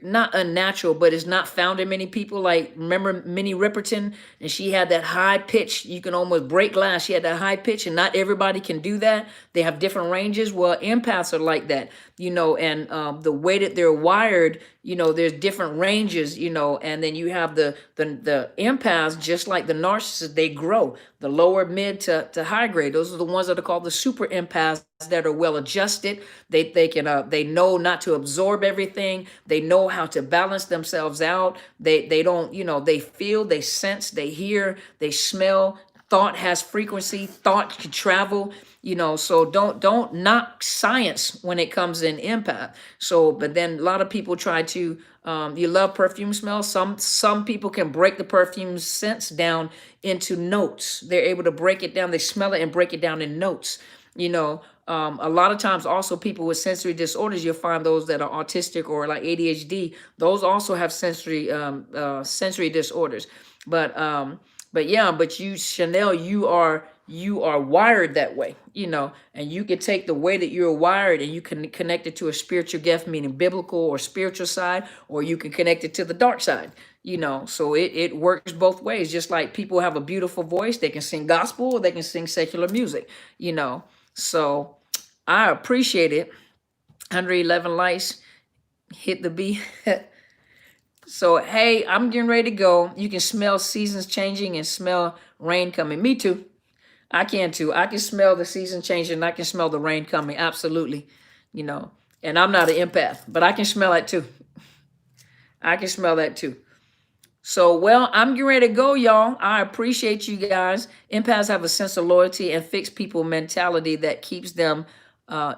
not unnatural, but it's not found in many people. Like, remember Minnie Riperton, and she had that high pitch, you can almost break glass. She had that high pitch, and not everybody can do that. They have different ranges. Well, empaths are like that, and the way that they're wired, there's different ranges, and then you have the empaths, just like the narcissists, they grow. The lower, mid to high grade, those are the ones that are called the super empaths, that are well adjusted. They know not to absorb everything. They know how to balance themselves out. They don't, they feel, they sense, they hear, they smell. Thought has frequency. Thought can travel. So don't knock science when it comes in empath. So, but then a lot of people try to, you love perfume smell. Some people can break the perfume scents down into notes. They're able to break it down. They smell it and break it down in notes. A lot of times also people with sensory disorders, you'll find those that are autistic or like ADHD, those also have sensory disorders. But you, Chanel, you are wired that way, and you can take the way that you're wired and you can connect it to a spiritual gift, meaning biblical or spiritual side, or you can connect it to the dark side, so it works both ways. Just like people have a beautiful voice, they can sing gospel or they can sing secular music, so I appreciate it. 111 likes, hit the beat. So, hey, I'm getting ready to go. You can smell seasons changing and smell rain coming. Me too. I can too. I can smell the season changing and I can smell the rain coming. Absolutely. And I'm not an empath, but I can smell that too. I can smell that too. So, well, I'm getting ready to go, y'all. I appreciate you guys. Empaths have a sense of loyalty and fixed people mentality that keeps them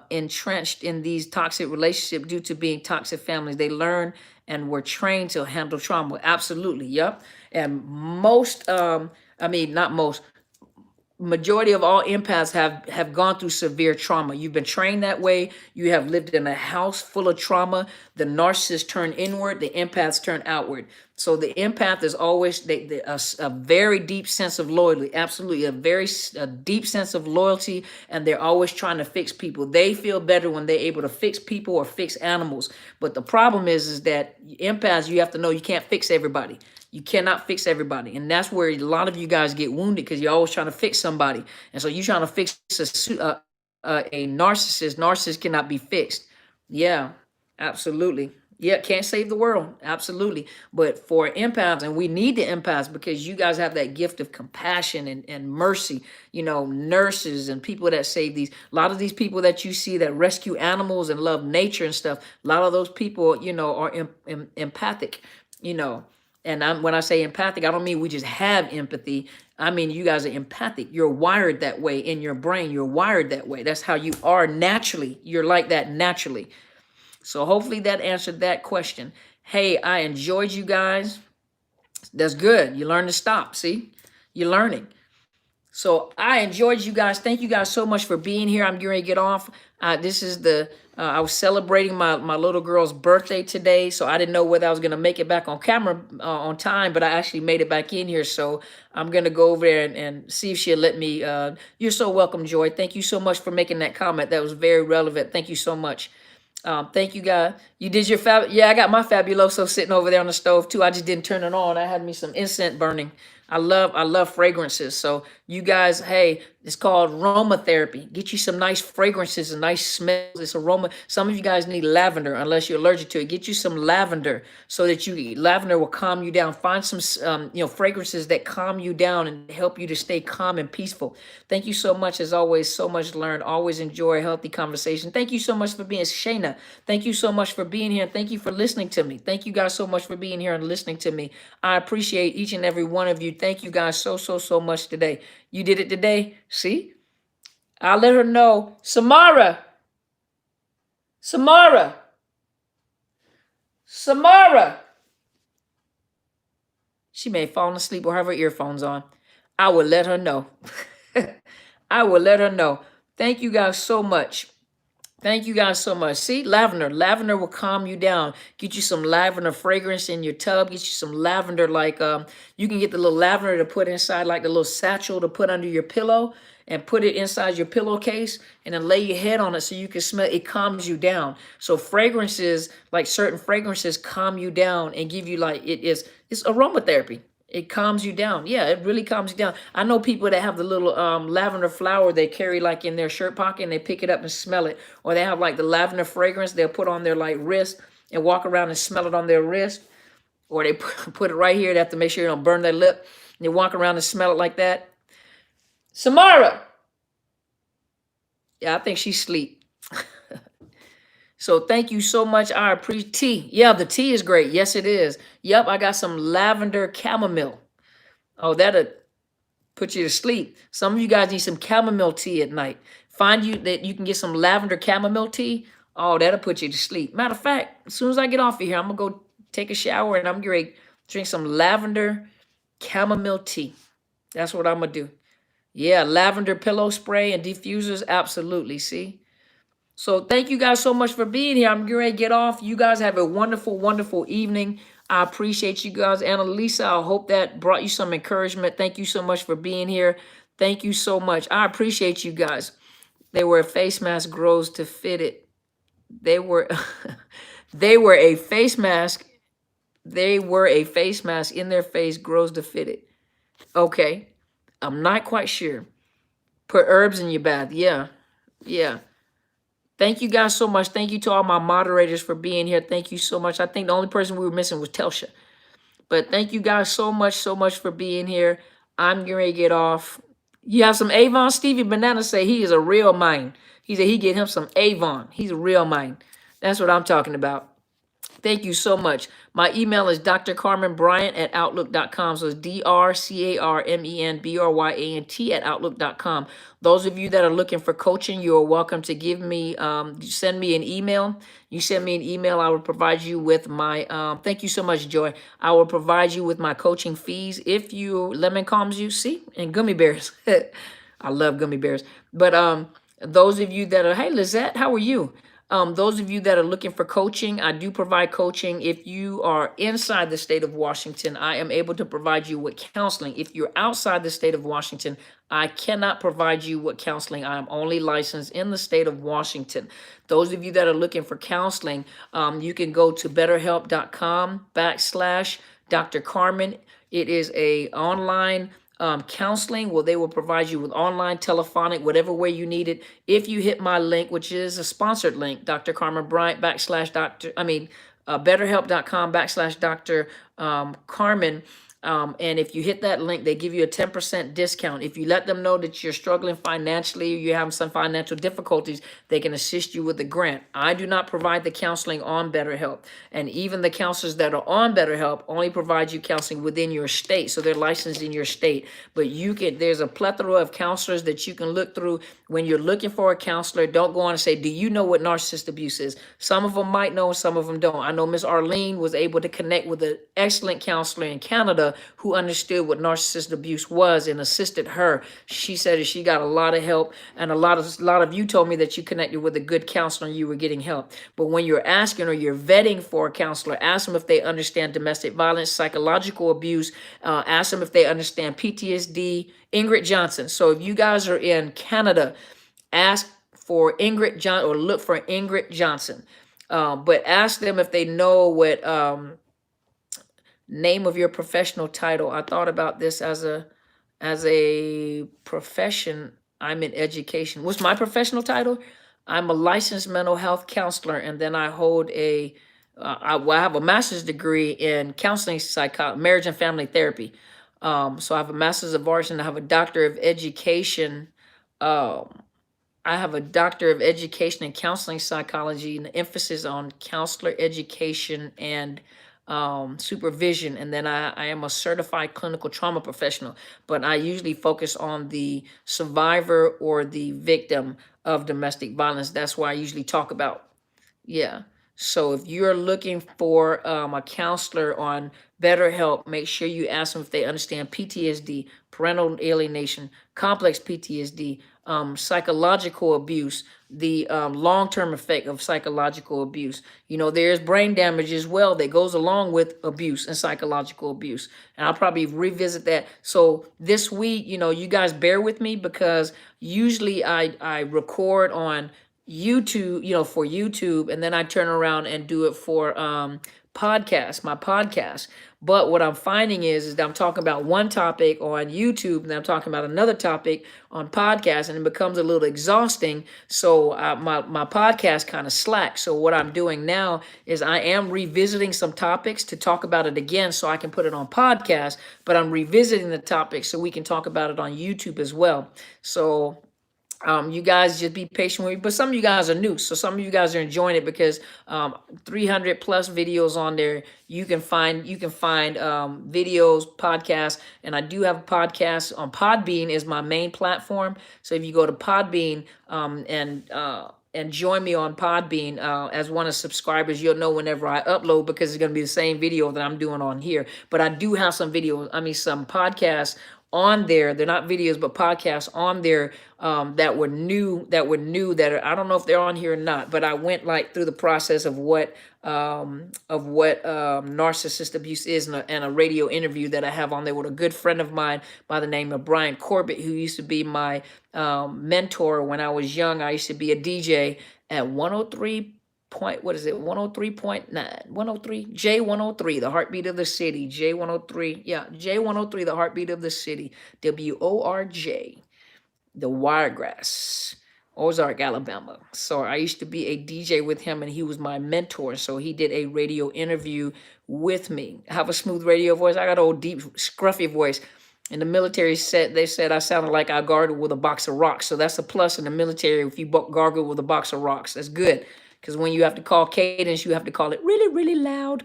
entrenched in these toxic relationships due to being toxic families. They learn and were trained to handle trauma. Absolutely. Yep. And not most, majority of all empaths have gone through severe trauma. You've been trained that way. You have lived in a house full of trauma. The narcissists turn inward, the empaths turn outward. So the empath is always a very deep sense of loyalty. Absolutely, a deep sense of loyalty, and they're always trying to fix people. They feel better when they're able to fix people or fix animals. But the problem is that empaths, you have to know you can't fix everybody. You cannot fix everybody. And that's where a lot of you guys get wounded, because you're always trying to fix somebody. And so you're trying to fix a narcissist. Narcissist cannot be fixed. Yeah, absolutely. Yeah, can't save the world. Absolutely. But for empaths, and we need the empaths because you guys have that gift of compassion and mercy, nurses and people that save these. A lot of these people that you see that rescue animals and love nature and stuff, a lot of those people, are empathic, And when I say empathic, I don't mean we just have empathy. I mean, you guys are empathic. You're wired that way in your brain. You're wired that way. That's how you are naturally. You're like that naturally. So hopefully that answered that question. Hey, I enjoyed you guys. That's good. You learn to stop. See, you're learning. So I enjoyed you guys. Thank you guys so much for being here. I'm getting ready to get off. This is I was celebrating my little girl's birthday today, so I didn't know whether I was going to make it back on camera on time, but I actually made it back in here. So I'm going to go over there and see if she'll let me. You're so welcome, Joy. Thank you so much for making that comment. That was very relevant. Thank you so much. Thank you, guys. You did your yeah, I got my Fabuloso sitting over there on the stove too. I just didn't turn it on. I had me some incense burning. I love fragrances. So you guys, hey, It's called aromatherapy. Get you some nice fragrances and nice smells. It's aroma. Some of you guys need lavender unless you're allergic to it. Get you some lavender so that lavender will calm you down. Find some fragrances that calm you down and help you to stay calm and peaceful. Thank you so much, as always. So much learned. Always enjoy a healthy conversation. Thank you so much for being Shayna. Thank you so much for being here. Thank you for listening to me. Thank you guys so much for being here and listening to me. I appreciate each and every one of you. Thank you guys so much today. You did it today. See? I'll let her know. Samara. She may have fallen asleep or have her earphones on. I will let her know. I will let her know. Thank you guys so much. Thank you guys so much. See, lavender. Lavender will calm you down. Get you some lavender fragrance in your tub. Get you some lavender, like you can get the little lavender to put inside, like the little satchel to put under your pillow, and put it inside your pillowcase, and then lay your head on it so you can smell. It calms you down. So fragrances, like certain fragrances, calm you down and give you it's aromatherapy. It calms you down. Yeah, it really calms you down. I know people that have the little lavender flower they carry like in their shirt pocket, and they pick it up and smell it. Or they have like the lavender fragrance they'll put on their like wrist and walk around and smell it on their wrist. Or they put it right here. They have to make sure you don't burn their lip. And they walk around and smell it like that. Samara. Yeah, I think she's asleep. So thank you so much. I appreciate tea. Yeah, the tea is great. Yes, it is. Yep, I got some lavender chamomile. Oh, that'll put you to sleep. Some of you guys need some chamomile tea at night. Find you that you can get some lavender chamomile tea. Oh, that'll put you to sleep. Matter of fact, as soon as I get off of here, I'm going to go take a shower and I'm going to drink some lavender chamomile tea. That's what I'm going to do. Yeah, lavender pillow spray and diffusers. Absolutely. See? So thank you guys so much for being here. I'm going to get off. You guys have a wonderful, wonderful evening. I appreciate you guys. Annalisa, I hope that brought you some encouragement. Thank you so much for being here. Thank you so much. I appreciate you guys. They were a face mask grows to fit it. They were a face mask. They were a face mask in their face grows to fit it. Okay. I'm not quite sure. Put herbs in your bath. Yeah. Yeah. Thank you guys so much. Thank you to all my moderators for being here. Thank you so much. I think the only person we were missing was Telsha. But thank you guys so much for being here. I'm getting ready to get off. You have some Avon? Stevie Banana say he is a real man. He said he get him some Avon. He's a real man. That's what I'm talking about. Thank you so much. My email is drcarmenbryant@outlook.com. So it's drcarmenbryant@outlook.com. Those of you that are looking for coaching, you are welcome to give me, send me an email. You send me an email, I will provide you with my, thank you so much, Joy. I will provide you with my coaching fees. If you, lemon calms you, see, and gummy bears. I love gummy bears. But those of you that are, hey, Lizette, how are you? Those of you that are looking for coaching, I do provide coaching. If you are inside the state of Washington, I am able to provide you with counseling. If you're outside the state of Washington, I cannot provide you with counseling. I am only licensed in the state of Washington. Those of you that are looking for counseling, you can go to betterhelp.com/Dr. Carmen. It is a online counseling where they will provide you with online, telephonic, whatever way you need it. If you hit my link, which is a sponsored link, Dr. Carmen Bryant betterhelp.com/Dr. Carmen. And if you hit that link, they give you a 10% discount. If you let them know that you're struggling financially, or you're having some financial difficulties, they can assist you with the grant. I do not provide the counseling on BetterHelp. And even the counselors that are on BetterHelp only provide you counseling within your state. So they're licensed in your state. But there's a plethora of counselors that you can look through. When you're looking for a counselor, don't go on and say, do you know what narcissist abuse is? Some of them might know, some of them don't. I know Miss Arlene was able to connect with an excellent counselor in Canada who understood what narcissist abuse was and assisted her. She said that she got a lot of help, and a lot of you told me that you connected with a good counselor and you were getting help. But when you're asking or you're vetting for a counselor, ask them if they understand domestic violence, psychological abuse, ask them if they understand PTSD. Ingrid Johnson. So if you guys are in Canada, ask for Ingrid Johnson or look for Ingrid Johnson. But ask them if they know what name of your professional title. I thought about this as a profession. I'm in education. What's my professional title? I'm a licensed mental health counselor, and then I hold I have a master's degree in counseling, marriage and family therapy. So I have a master's of arts, and I have a doctor of education. Um, I have a doctor of education in counseling psychology, and the emphasis on counselor education and supervision. And then I am a certified clinical trauma professional, but I usually focus on the survivor or the victim of domestic violence. That's why I usually talk about. Yeah. So if you're looking for a counselor on BetterHelp, make sure you ask them if they understand PTSD, parental alienation, complex PTSD, psychological abuse, the long-term effect of psychological abuse. You know, there's brain damage as well that goes along with abuse and psychological abuse. And I'll probably revisit that. So this week, you know, you guys bear with me because usually I record on YouTube, you know, for YouTube, and then I turn around and do it for my podcast. But what I'm finding is that I'm talking about one topic on YouTube, and then I'm talking about another topic on podcast, and it becomes a little exhausting. So my podcast kind of slacks. So what I'm doing now is I am revisiting some topics to talk about it again, so I can put it on podcast. But I'm revisiting the topic so we can talk about it on YouTube as well. So you guys just be patient with me, but some of you guys are new, so some of you guys are enjoying it because 300 plus videos on there. You can find videos, podcasts, and I do have a podcast on Podbean is my main platform. So if you go to Podbean and join me on Podbean as one of the subscribers, you'll know whenever I upload because it's going to be the same video that I'm doing on here. But I do have some videos, some podcasts on there. They're not videos, but podcasts on there that were new, I don't know if they're on here or not, but I went like through the process of what narcissist abuse is, and a radio interview that I have on there with a good friend of mine by the name of Brian Corbett, who used to be my mentor when I was young. I used to be a DJ at 103. 103.9, 103, J103, the heartbeat of the city, J103, J103, the heartbeat of the city, WORJ, the Wiregrass, Ozark, Alabama. So I used to be a DJ with him, and he was my mentor. So he did a radio interview with me. I have a smooth radio voice. I got an old, deep, scruffy voice. In the military, they said I sounded like I gargled with a box of rocks. So that's a plus in the military. If you gargle with a box of rocks, that's good. Because when you have to call cadence, you have to call it really, really loud.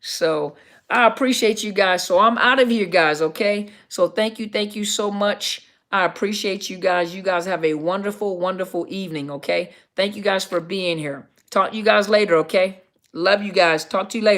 So I appreciate you guys. So I'm out of here, guys, okay? So thank you so much. I appreciate you guys. You guys have a wonderful, wonderful evening, okay? Thank you guys for being here. Talk to you guys later, okay? Love you guys. Talk to you later.